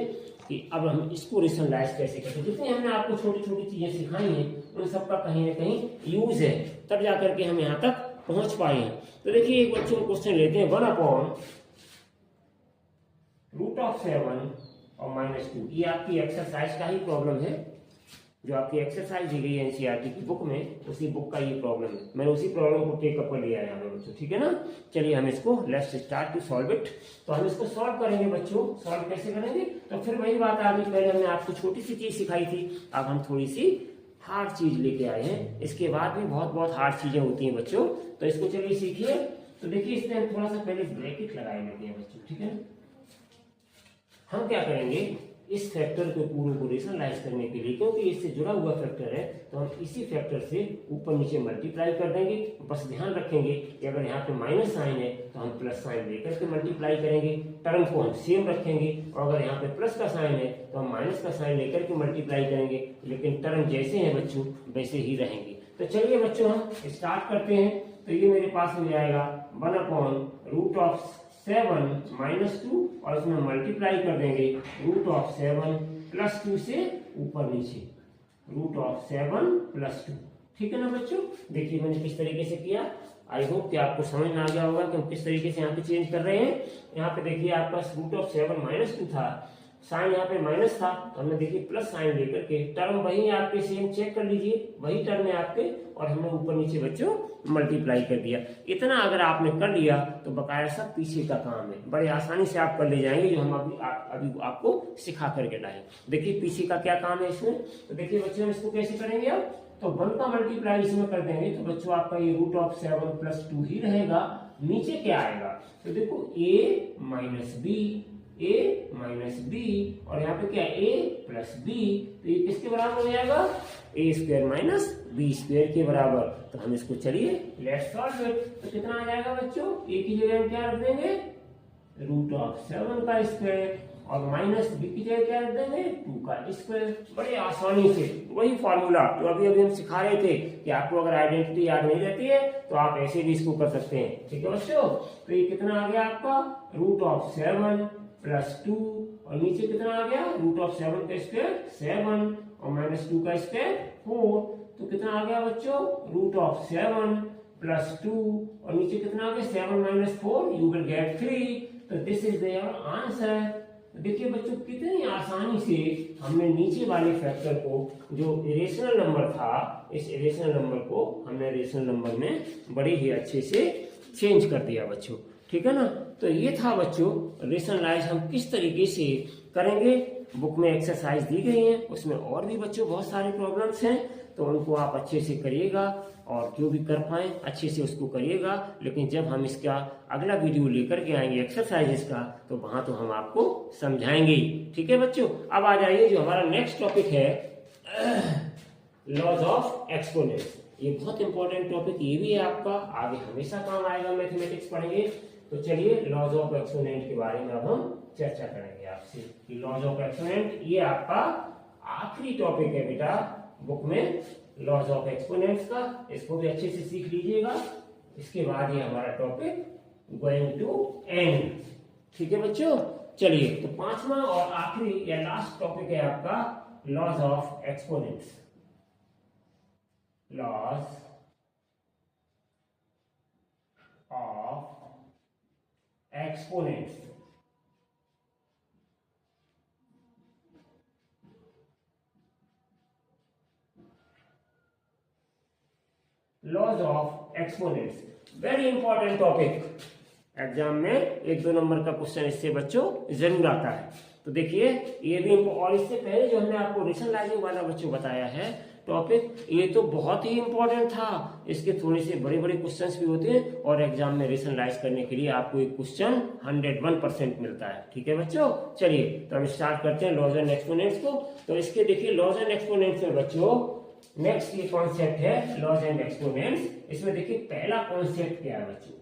कि अब हम इसको रेशनलाइज कैसे करते हैं। जितनी हमने आपको छोटी छोटी चीजें सिखाई हैं उन सबका कहीं ना कहीं यूज है, तब जाकर के हम यहाँ तक पहुंच पाए हैं। तो देखिए एक बच्चों क्वेश्चन लेते हैं, 1/√7 और -2। ये आपकी एक्सरसाइज का ही प्रॉब्लम है, जो आपकी एक्सरसाइज दी गई है एनसीईआरटी की बुक में, उसी बुक का ये प्रॉब्लम है। मैंने उसी प्रॉब्लम को टेकअप कर लिया है यहाँ पे बच्चों। ठीक है ना, चलिए हम इसको let's start to solve it. तो हम इसको सॉल्व करेंगे बच्चों। सॉल्व कैसे करेंगे, तो फिर वही बात आ गई, पहले हमने आपको छोटी सी चीज सिखाई थी, अब हम थोड़ी सी हार्ड चीज लेके आए हैं। इसके बाद भी बहुत बहुत हार्ड चीजें होती हैं बच्चों, तो इसको चलिए सीखिए। तो देखिए इसमें हम थोड़ा सा पहले ब्रैकेट लगाए लेते हैं बच्चों। ठीक है, हम क्या करेंगे, इस फैक्टर को पूरे को रेशनलाइज करने के लिए, क्योंकि इससे जुड़ा हुआ फैक्टर है, तो हम इसी फैक्टर से ऊपर नीचे मल्टीप्लाई कर देंगे। बस ध्यान रखेंगे कि अगर यहाँ पे माइनस साइन है तो हम प्लस साइन लेकर के मल्टीप्लाई करेंगे, टर्म को हम सेम रखेंगे। और अगर यहाँ पे प्लस का साइन है तो हम माइनस का साइन लेकर के मल्टीप्लाई करेंगे, लेकिन टर्म जैसे हैं बच्चों वैसे ही रहेंगे। तो चलिए बच्चों हम स्टार्ट करते हैं। तो ये मेरे पास मिल जाएगा 1/√7 - 2, और इसमें मल्टीप्लाई कर देंगे √7 + 2 से ऊपर नीचे, √7 + 2। ठीक है ना बच्चों, देखिए मैंने किस तरीके से किया। आई होप कि आपको समझ में आ गया होगा कि हम किस तरीके से यहाँ पे चेंज कर रहे हैं। यहाँ पे देखिए आपका √7 - 2 था, साइन यहाँ पे माइनस था, तो हमने देखिए प्लस साइन लेकर के, टर्म वही आपके सेम, चेक कर लीजिए वही टर्म है आपके, और हमने ऊपर नीचे बच्चों मल्टीप्लाई कर दिया। इतना अगर आपने कर लिया तो बकाया सब पीछे का काम है, बड़े आसानी से आप कर ले जाएंगे, जो हम अभी आपको सिखा करके लाए। देखिए पीछे का क्या काम है इसमें। तो देखिए बच्चों हम इसको कैसे करेंगे, अब तो 1 का मल्टीप्लाई इसमें कर देंगे, तो बच्चों आपका ये √7 + 2 ही रहेगा। नीचे क्या आएगा, तो देखो a - b a minus b, और यहाँ पे क्या ए प्लस बी, तो ये किसके बराबर हो जाएगा, ए स्क्वायर माइनस बी स्क्वायर के बराबर। तो हम इसको चलिए लेट्स सॉल्व इट। तो कितना आ जाएगा बच्चों, ए की जगह हम क्या रख देंगे, √7 का स्क्वायर, और माइनस बी की जगह क्या रख देंगे, 2 का स्क्वायर। बड़े आसानी से वही फॉर्मूला जो अभी अभी हम सिखा रहे थे कि आपको अगर आइडेंटिटी याद नहीं रहती है तो आप ऐसे भी इसको कर सकते हैं। ठीक है बच्चों, तो ये कितना आ गया आपका, √7 प्लस 2, और नीचे कितना आ गया, √7 का स्क्वायर 7, और माइनस 2 का स्क्वायर 4, तो कितना आ गया बच्चों, √7 प्लस 2, और नीचे कितना आ गया, 7 माइनस 4, यू विल गेट 3। तो दिस इज देयर आंसर। देखिए बच्चों कितनी आसानी से हमने नीचे वाले फैक्टर को, जो इरेशनल नंबर था, इस इरेशनल नंबर को हमने रेशनल नंबर में बड़े ही अच्छे से चेंज कर दिया बच्चों। ठीक है ना, तो ये था बच्चों रेशनलाइज हम किस तरीके से करेंगे। बुक में एक्सरसाइज दी गई है, उसमें और भी बच्चों बहुत सारे प्रॉब्लम्स हैं, तो उनको आप अच्छे से करिएगा, और जो भी कर पाए अच्छे से उसको करिएगा। लेकिन जब हम इसका अगला वीडियो लेकर के आएंगे एक्सरसाइजेस का, तो वहां तो हम आपको समझाएंगे ही। ठीक है बच्चों, अब आ जाइए जो हमारा नेक्स्ट टॉपिक है, लॉज ऑफ एक्सपोनेंट्स। ये बहुत इंपॉर्टेंट टॉपिक ये भी है आपका, आगे हमेशा काम आएगा, मैथमेटिक्स पढ़ेंगे। तो चलिए लॉज ऑफ एक्सपोनेंट के बारे में अब हम चर्चा करेंगे आपसे कि लॉज ऑफ एक्सपोनेंट ये आपका आखिरी टॉपिक है बेटा बुक में, लॉज ऑफ एक्सपोनेंट्स का। इसको भी अच्छे से सीख लीजिएगा, इसके बाद ये हमारा टॉपिक गोइंग टू एंड। ठीक है बच्चों, चलिए तो पांचवा और आखिरी या लास्ट टॉपिक है आपका laws of exponents. Laws of exponents. Laws of exponents very important topic, exam में 1-2 नंबर का क्वेश्चन इससे बच्चों जरूर आता है। तो देखिए ये भी, और इससे पहले जो हमने आपको रेशनलाइजिंग वाला बच्चों बताया है टॉपिक, ये तो बहुत ही इंपॉर्टेंट था। इसके थोड़े से बड़े बड़े क्वेश्चंस भी होते हैं, और एग्जाम में रेशनलाइज करने के लिए आपको एक क्वेश्चन 101% मिलता है। ठीक है बच्चों, चलिए तो हम स्टार्ट करते हैं लॉज एंड एक्सपोनेंट्स को। तो इसके देखिए लॉज एंड एक्सपोनेंट्स में बच्चों नेक्स्ट ये कॉन्सेप्ट है लॉज एंड एक्सपोनेंट्स। इसमें देखिए पहला कॉन्सेप्ट क्या है बच्चों,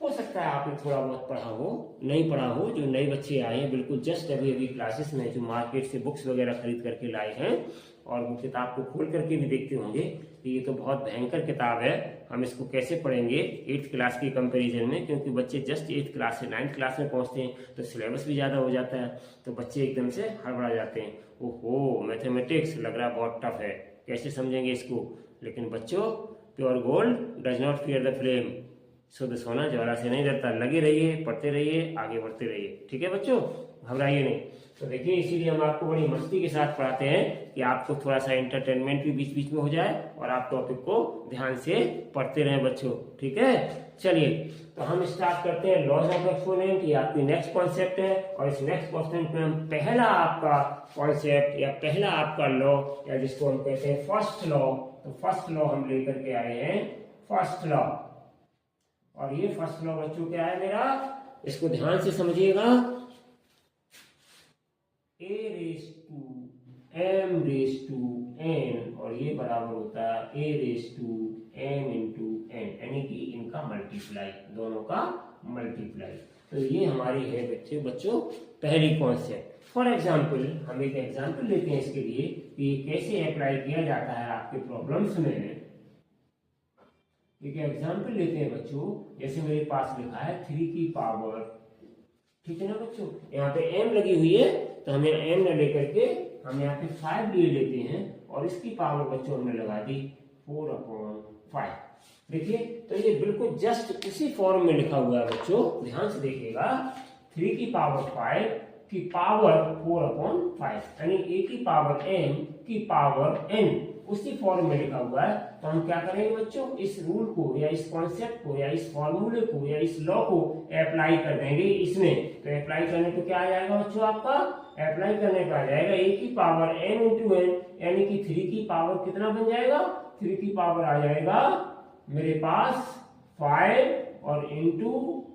हो सकता है आपने थोड़ा बहुत पढ़ा हो, नहीं पढ़ा हो। जो नए बच्चे आए हैं बिल्कुल जस्ट अभी अभी क्लासेस में, जो मार्केट से बुक्स वगैरह खरीद करके लाए हैं, और वो किताब को खोल करके भी देखते होंगे कि ये तो बहुत भयंकर किताब है, हम इसको कैसे पढ़ेंगे 8th क्लास के कंपैरिजन में, क्योंकि बच्चे जस्ट 8th क्लास से 9th क्लास में पहुंचते हैं तो सिलेबस भी ज़्यादा हो जाता है, तो बच्चे एकदम से हड़बड़ा जाते हैं। ओहो मैथमेटिक्स लग रहा है बहुत टफ है, कैसे समझेंगे इसको। लेकिन बच्चों pure gold does not fear the flame, शुद्ध सोना ज्वाला से नहीं डरता। लगे रहिए, पढ़ते रहिए, आगे बढ़ते रहिए। ठीक है बच्चों, घबराइए नहीं। तो देखिए इसीलिए हम आपको बड़ी मस्ती के साथ पढ़ाते हैं कि आपको थोड़ा सा एंटरटेनमेंट भी बीच बीच में हो जाए, और आप टॉपिक को ध्यान से पढ़ते रहें बच्चों। ठीक है, चलिए तो हम स्टार्ट करते हैं लॉज ऑफ एक्सपोनेंट। ये आपकी नेक्स्ट कॉन्सेप्ट है, और इस नेक्स्ट कॉन्सेप्ट में हम पहला आपका कॉन्सेप्ट या पहला आपका लॉ, या जिसको हम कहते हैं फर्स्ट लॉ, तो फर्स्ट लॉ हम लेकर के आए हैं, फर्स्ट लॉ। और ये फर्स्ट लॉ बच्चों क्या है मेरा, इसको ध्यान से समझिएगा। a raise to m raise to n, और ये बराबर होता है a raise to m into n, यानी कि इनका मल्टीप्लाई, दोनों का मल्टीप्लाई। तो ये हमारी है बच्चों पहली कॉन्सेप्ट। फॉर एग्जाम्पल हम एक एग्जाम्पल लेते हैं इसके लिए कि कैसे अप्लाई किया जाता है आपके प्रॉब्लम्स में। एक एग्जाम्पल लेते हैं बच्चों, जैसे मेरे पास लिखा है 3 की पावर, ठीक है ना बच्चों, यहाँ पे m लगी हुई है, तो हमें m न लेकर के हम यहाँ पे 5 ले लेते हैं, और इसकी पावर बच्चों हमने लगा दी 4/5। देखिए तो ये बिल्कुल जस्ट उसी फॉर्म में लिखा हुआ है बच्चों, ध्यान से देखिएगा। 3 की पावर 5 की पावर 4/5, यानी a की पावर m की पावर n, उसी फॉर्म में लिखा हुआ है। तो हम क्या करेंगे बच्चों, इस रूल को या इस कॉन्सेप्ट को या इस फॉर्मूले को या इस लॉ को अप्लाई कर देंगे इसमें। तो अप्लाई करने को क्या आ जाएगा बच्चों, आपका अप्लाई करने का आ जाएगा a की पावर n इंटू n, यानी कि 3 की पावर कितना बन जाएगा, 3 की पावर आ जाएगा मेरे पास 5 और इंटू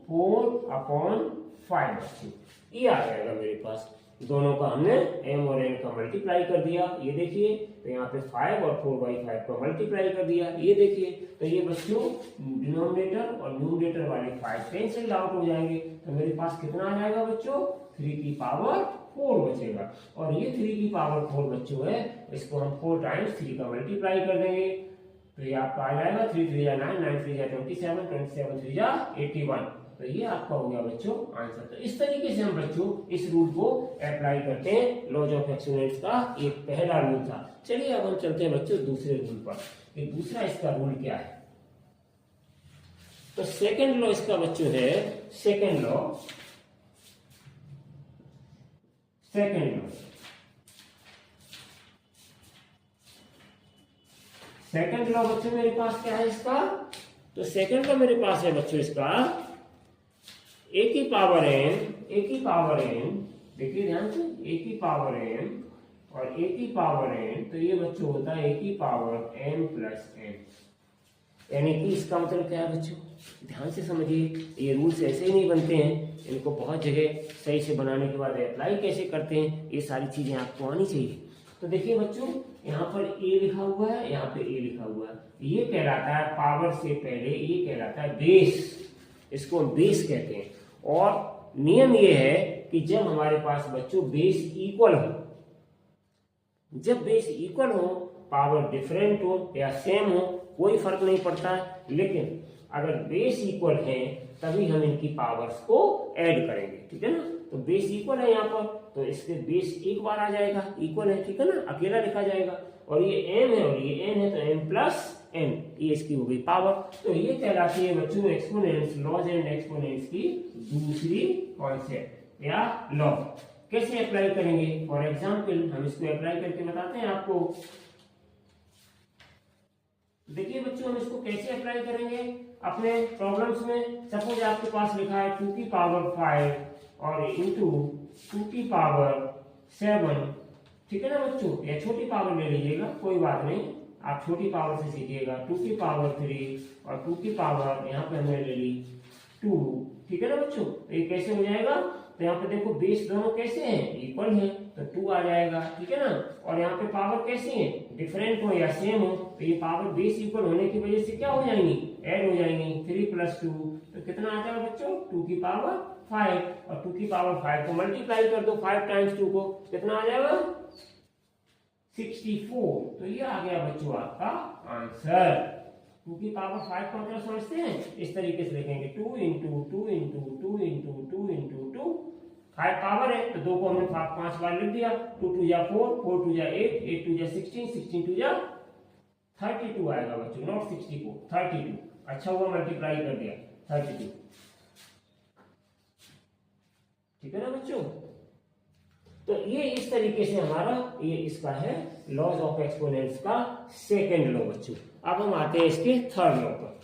4/5 बच्चों, ये आ जाएगा मेरे पास। दोनों का हमने m और n का मल्टीप्लाई कर दिया, ये देखिए। तो यहाँ पे 5 और 4/5 का मल्टीप्लाई कर दिया, ये देखिए। तो ये बच्चों डिनोमिनेटर और न्यूमरेटर वाले 5 कैंसिल आउट हो जाएंगे। तो मेरे पास कितना आ जाएगा बच्चों, 3/4 बचेगा। और ये 3/4 बच्चों है, इसको हम 4 टाइम्स 3 का मल्टीप्लाई कर देंगे। तो ये आपका आ जाएगा 3 3 9, 9 3 27, 27 3 81। तो ये आपका हो गया बच्चों आंसर। तो इस तरीके से हम बच्चों इस रूल को अप्लाई करते हैं। लॉज ऑफ एक्सपोनेंट्स का ये पहला रूल था। चलिए अब हम चलते हैं बच्चों दूसरे रूल पर। ये दूसरा इसका रूल क्या है। तो सेकंड लॉ इसका बच्चों है, सेकंड लॉ बच्चों मेरे पास क्या है इसका। तो सेकंड लॉ मेरे पास है बच्चों इसका a की पावर n, देखिए ध्यान से, a की पावर n और a की पावर n। तो ये बच्चों होता है a की पावर m प्लस n। यानी कि इसका मतलब क्या है बच्चों, ध्यान से समझिए। ये रूल्स ऐसे ही नहीं बनते हैं, इनको बहुत जगह सही से बनाने के बाद अप्लाई कैसे करते हैं, ये सारी चीजें आपको आनी चाहिए। तो देखिए बच्चों, यहाँ पर a लिखा हुआ है, यहाँ पे a लिखा हुआ है। ये कहलाता है पावर से पहले, ये कहलाता है बेस, इसको हम बेस कहते हैं। और नियम ये है कि जब हमारे पास बच्चों बेस इक्वल हो, जब बेस इक्वल हो, पावर डिफरेंट हो या सेम हो, कोई फर्क नहीं पड़ता। लेकिन अगर बेस इक्वल है तभी हम इनकी पावर्स को ऐड करेंगे, ठीक है ना। तो बेस इक्वल है यहाँ पर, तो इसके बेस एक बार आ जाएगा, इक्वल है, ठीक है ना, अकेला लिखा जाएगा। और ये m है और ये n है, तो m प्लस n, ये इसकी हो गई पावर। तो ये कहलाती है बच्चों एक्सपोनेंट्स, लॉज एंड एक्सपोनेंट्स की दूसरी कॉन्सेप्ट या लॉ। कैसे अप्लाई करेंगे, फॉर एग्जाम्पल हम इसको अप्लाई करके बताते हैं आपको। देखिए बच्चों, हम इसको कैसे अप्लाई करेंगे अपने प्रॉब्लम्स में। सपोज आपके पास लिखा है 2 की पावर 5 और इंटू 2 की पावर 7, ठीक है ना बच्चों। या छोटी पावर ले लीजिएगा, कोई बात नहीं, आप छोटी पावर से सीखिएगा। 2 की पावर 3 और 2 की पावर यहाँ पे हमने ले ली 2, ठीक है ना बच्चों। तो ये कैसे हो जाएगा, तो यहाँ पे देखो बेस दोनों कैसे हैं, इक्वल है, तो 2 आ जाएगा, ठीक है ना। और यहाँ पे पावर कैसी है, डिफरेंट हो या सेम हो, तो ये पावर बेस इक्वल होने की वजह से क्या हो जाएंगी, ऐड हो जाएंगी। 3 + 2 तो कितना आ जाएगा बच्चों, 2 की पावर 5 और 2 की पावर 5 को मल्टीप्लाई कर दो 5 टाइम्स 2 को, कितना आ जाएगा 64। तो ये आ गया बच्चों आपका आंसर। 2 की पावर 5 का मतलब समझते हैं, इस तरीके से लिखेंगे 2 × 2 × 2 × 2 × 2। 5 पावर है तो 2 को हमने 5 बार लिख दिया। 2 × 2 = 4, 4 × 2 = 8, 8 × 2 = 16, 16 × 2 = 32 आएगा बच्चों, नॉट 64, 32। अच्छा हुआ मल्टीप्लाई कर दिया, 32, ठीक है ना बच्चों। तो ये इस तरीके से हमारा ये इसका है लॉज ऑफ एक्सपोनेंट्स का सेकेंड लॉ बच्चों। अब हम आते हैं इसके थर्ड लॉ पर।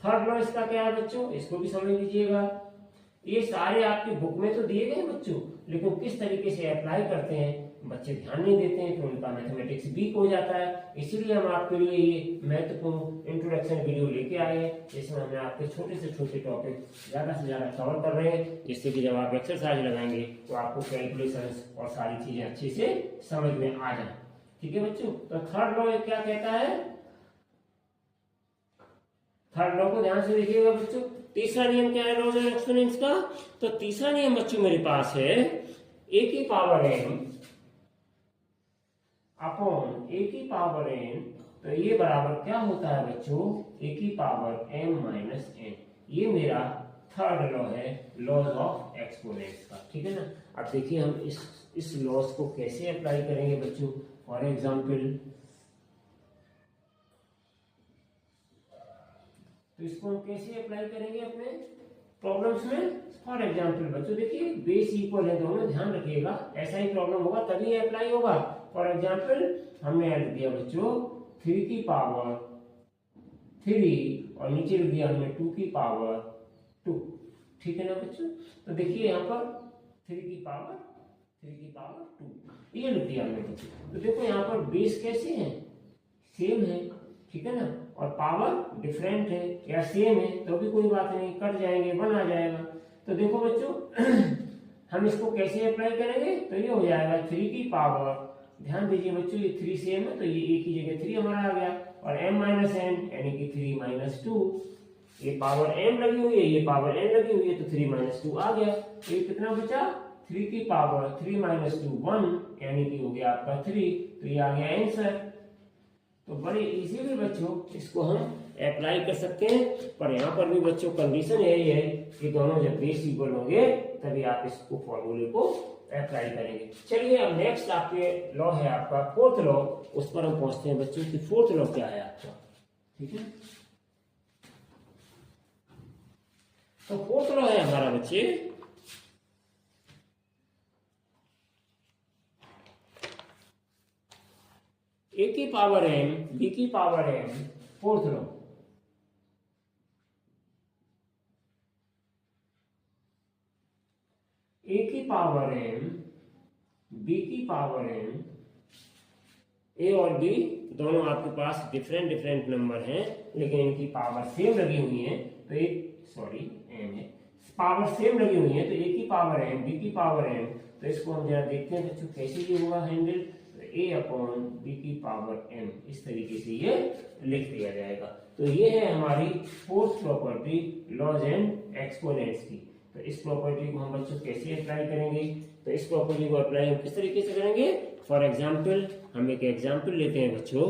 थर्ड लॉ इसका क्या है बच्चों, इसको भी समझ लीजिएगा। ये सारे आपकी बुक में तो दिए गए बच्चों, लेकिन किस तरीके से अप्लाई करते हैं बच्चे ध्यान नहीं देते हैं, तो उनका मैथमेटिक्स वीक हो जाता है। इसीलिए हम आपके लिए ये महत्वपूर्ण इंट्रोडक्शन वीडियो लेके आए हैं, जिसमें हमने आपके छोटे से छोटे टॉपिक ज्यादा से ज्यादा कवर कर रहे हैं, जिससे कि जब आप एक्सरसाइज लगाएंगे तो आपको कैलकुलेशंस और सारी चीजें अच्छे से समझ में आ जाए, ठीक है बच्चों। तो थर्ड लॉ क्या कहता है, थर्ड लॉ को ध्यान से देखिएगा बच्चों। तीसरा नियम क्या है लॉज ऑफ एक्सपोनेंट्स का, तो तीसरा नियम बच्चों मेरे पास है a की पावर n अपॉन a की पावर n। तो ये बराबर क्या होता है बच्चों, a की पावर m - n। ये मेरा थर्ड लॉ है लॉज ऑफ एक्सपोनेंट्स का, ठीक है ना। अब देखिए हम इस लॉज को कैसे अप्लाई करेंगे बच्चों। फॉर एग्जाम्पल तो इसको हम कैसे अप्लाई करेंगे अपने प्रॉब्लम्स में। फॉर एग्जाम्पल बच्चों देखिए बेस इक्वल है दोनों, ध्यान रखिएगा, ऐसा ही प्रॉब्लम होगा तभी अप्लाई होगा। फॉर एग्जाम्पल हमने लिख दिया बच्चों 3 की पावर 3 और नीचे लिख दिया हमने 2 की पावर 2, ठीक है ना बच्चों। तो देखिए यहाँ पर 3 की पावर 2 ये लिख दिया हमने बच्चों। तो देखो यहाँ पर बेस कैसे है, सेम है, ठीक है ना, और पावर डिफरेंट है या सेम है तो भी कोई बात नहीं, कट जाएंगे, 1 आ जाएगा। तो देखो बच्चों हम इसको कैसे अप्लाई करेंगे, तो ये हो जाएगा 3 की पावर, ध्यान दीजिए बच्चों ये 3 सेम है तो ये एक की जगह 3 हमारा आ गया, और m माइनस n यानी कि 3 माइनस 2, ये पावर m लगी हुई है, ये पावर n लगी हुई है तो 3 माइनस 2 आ गया। तो ये कितना बचा, 3 की पावर 3 माइनस 2 1 यानी कि हो गया आपका 3, तो ये आ गया आंसर। तो बड़े इजीली बच्चों इसको हम अप्लाई कर सकते हैं, पर यहाँ पर भी बच्चों कंडीशन यही है कि दोनों जब बेस इक्वल होंगे तभी आप इसको फॉर्मूले को अप्लाई करेंगे। चलिए अब नेक्स्ट आपके लॉ है आपका फोर्थ लॉ, उस पर हम पहुंचते हैं बच्चों कि फोर्थ लॉ क्या है आपका। ठीक है, तो फोर्थ लॉ है हमारा बच्चे a की पावर m b की power m, fourth law. a की पावर m b की पावर m, a और b दोनों आपके पास डिफरेंट डिफरेंट नंबर हैं लेकिन इनकी पावर सेम लगी हुई है, तो एक सॉरी m है, पावर सेम लगी हुई है तो a की पावर m b की पावर m, तो इसको हम जरा देखते हैं बच्चों कैसे ये होगा हैंडल। a अपॉन b की पावर m, इस तरीके से ये लिख दिया जाएगा। तो ये है हमारी fourth property laws and exponents की। तो इस प्रॉपर्टी को हम बच्चों कैसे अप्लाई करेंगे, तो इस प्रॉपर्टी को अप्लाई हम किस तरीके से करेंगे। फॉर एग्जाम्पल हम एक एग्जाम्पल लेते हैं बच्चों,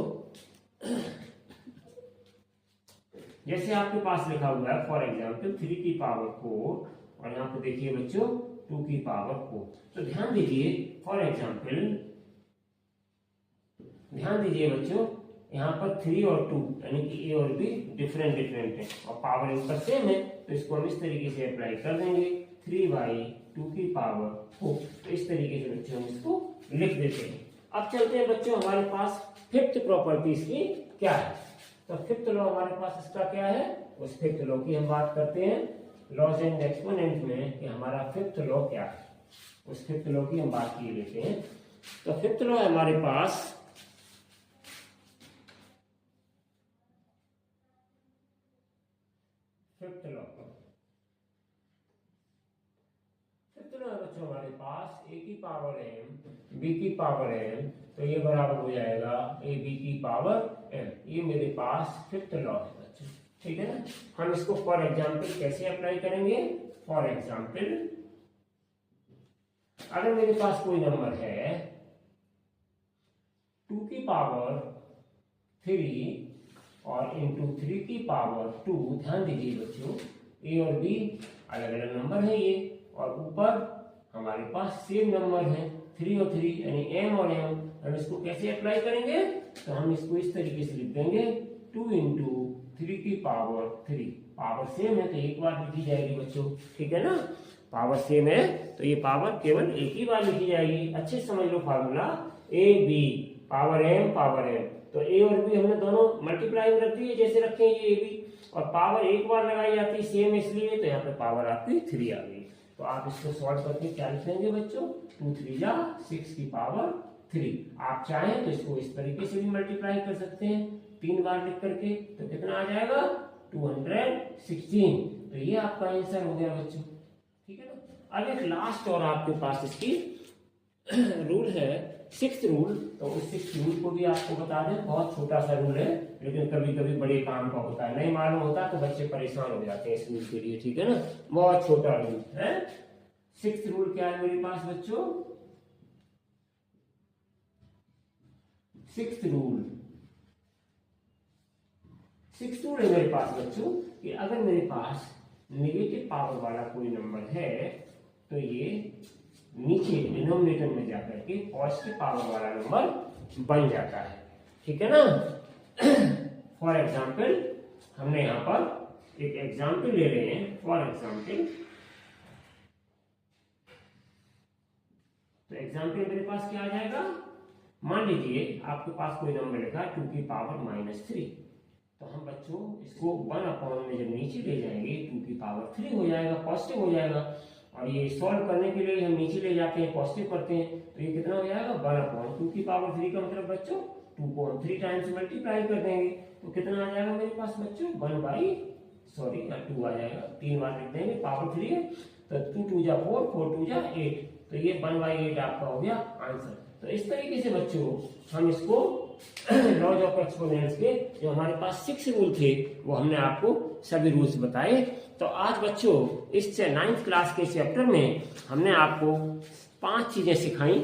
जैसे आपके पास लिखा हुआ है फॉर एग्जाम्पल 3 की पावर 4 और यहाँ पे देखिए बच्चों 2 की पावर 4। तो ध्यान दीजिए फॉर एग्जाम्पल, ध्यान दीजिए बच्चों यहाँ पर 3 और 2 यानी कि a और b डिफरेंट डिफरेंट है और पावर इनका सेम है, तो इसको हम इस तरीके से अप्लाई कर देंगे 3 बाई 2 की पावर 4। तो इस तरीके से बच्चों हम इसको लिख देते हैं। अब चलते हैं बच्चों हमारे पास फिफ्थ प्रॉपर्टी इसकी क्या है। तो फिफ्थ लॉ हमारे पास इसका क्या है, उस फिफ्थ लॉ की हम बात करते हैं लॉज एंड एक्सपोनेंट में कि हमारा फिफ्थ लॉ क्या है, उस फिफ्थ लॉ की हम बात किए लेते हैं। तो फिफ्थ लॉ है हमारे पास फिफ्थ लॉ है बच्चों हमारे पास a की पावर m b की पावर m, तो ये बराबर हो जाएगा a b की पावर m। ये मेरे पास फिफ्थ लॉ है बच्चों, ठीक है ना। हम इसको फॉर एग्जाम्पल कैसे अप्लाई करेंगे। फॉर एग्जाम्पल अगर मेरे पास कोई नंबर है 2 की पावर 3 और इंटू 3 की पावर 2, ध्यान दीजिए बच्चों a और b अलग अलग नंबर है ये, और ऊपर हमारे पास सेम नंबर है 3 और 3 यानी m और m। हम इसको कैसे अप्लाई करेंगे, तो हम इसको इस तरीके से लिख देंगे 2 इंटू 3 की पावर 3। पावर सेम है तो एक बार लिखी जाएगी बच्चों, ठीक है ना। पावर सेम है तो ये पावर केवल एक ही बार लिखी जाएगी। अच्छे समझ लो formula a b power m power m, तो a और b हमने दोनों मल्टीप्लाई में रख दिए जैसे रखे हैं ये a b, और पावर एक बार लगाई जाती है सेम इसलिए, तो यहाँ पे पावर आपकी 3 आ गई। तो आप इसको सॉल्व करके क्या लिखेंगे बच्चों 2 3 जा 6 की पावर 3। आप चाहें तो इसको इस तरीके से भी मल्टीप्लाई कर सकते हैं 3 बार लिख करके, तो कितना आ जाएगा 216। तो ये आपका आंसर हो गया बच्चों, ठीक है ना। अब एक लास्ट और आपके पास इसकी रूल है सिक्स्थ रूल, तो उस सिक्स्थ रूल को भी आपको बता दें। बहुत छोटा सा रूल है लेकिन कभी कभी बड़े काम का होता है, नहीं मालूम होता तो बच्चे परेशान हो जाते हैं इस रूल के लिए, ठीक है ना। बहुत छोटा रूल है। सिक्स्थ रूल क्या है मेरे पास बच्चों, सिक्स्थ रूल है मेरे पास बच्चों कि अगर मेरे पास नेगेटिव पावर वाला कोई नंबर है तो ये नीचे डिनोमिनेटर में जाकर के पॉजिटिव पावर वाला नंबर बन जाता है, ठीक है ना। फॉर एग्जाम्पल हमने यहाँ पर एक एग्जाम्पल ले रहे हैं। फॉर एग्जाम्पल तो एग्जाम्पल मेरे पास क्या आ जाएगा, मान लीजिए आपके पास कोई नंबर लिखा 2 की पावर -3, तो हम बच्चों इसको 1 अपॉन में जब नीचे ले जाएंगे 2 की पावर 3 हो जाएगा, पॉजिटिव हो जाएगा। और ये सॉल्व करने के लिए हम नीचे ले जाते हैं पॉजिटिव करते हैं, तो ये कितना हो जाएगा 1 अपॉन 2 की पावर 3 का मतलब बच्चों 2 को हम 3 टाइम्स मल्टीप्लाई कर देंगे तो कितना आ जाएगा मेरे पास बच्चों 2 आ जाएगा, 3 बार लिख देंगे, पावर 3 है तो 2 2 जा 4, 4 2 जा 8, तो ये 1/8 आपका हो गया आंसर। तो इस तरीके से बच्चों हम इसको लॉज ऑफ एक्सपोनेंट्स के जो हमारे पास 6 रूल थे वो हमने आपको सभी रूल्स बताए। तो आज बच्चों इस 9th क्लास के चैप्टर में हमने आपको 5 चीजें सिखाई।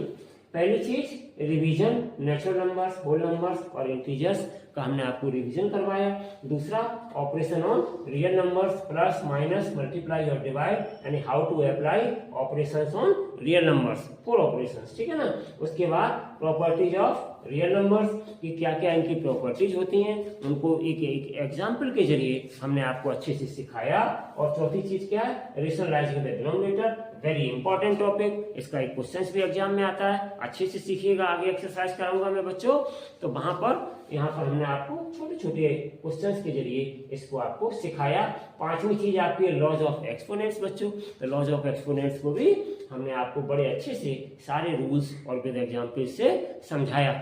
पहली चीज revision, natural numbers, whole numbers और इंटीजर्स का हमने आपको रिवीजन करवाया। दूसरा operation on real numbers, plus minus multiply और डिवाइड, यानी how to apply operations on real numbers, 4 operations, ठीक है ना। उसके बाद प्रॉपर्टीज ऑफ रियल नंबर्स की क्या क्या इनकी प्रॉपर्टीज होती हैं, उनको एक एग्जाम्पल के जरिए हमने आपको अच्छे से सिखाया। और चौथी चीज क्या है, rationalising the denominator, very important topic, इसका एक क्वेश्चन भी एग्जाम में आता है, अच्छे से सीखिएगा। आगे एक्सरसाइज कराऊंगा मैं बच्चों, तो वहां पर यहाँ पर हमने आपको छोटे छोटे क्वेश्चंस के जरिए इसको आपको सिखाया। 5वीं चीज आपकी लॉज ऑफ एक्सपोनेंट्स बच्चों, तो लॉज ऑफ एक्सपोनेंट्स को भी हमने आपको बड़े अच्छे से सारे रूल्स और विद एग्जाम्पल से समझाया।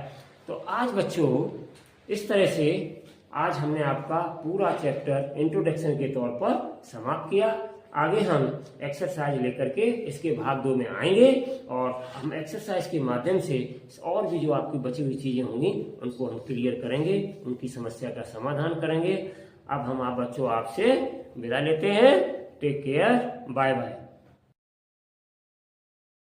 तो आज बच्चों इस तरह से आज हमने आपका पूरा चैप्टर इंट्रोडक्शन के तौर पर समाप्त किया। आगे हम एक्सरसाइज लेकर के इसके भाग 2 में आएंगे और हम एक्सरसाइज के माध्यम से और भी जो आपकी बची हुई चीजें होंगी उनको हम क्लियर करेंगे, उनकी समस्या का समाधान करेंगे। अब हम आप बच्चों आपसे विदा लेते हैं। Take care, bye bye.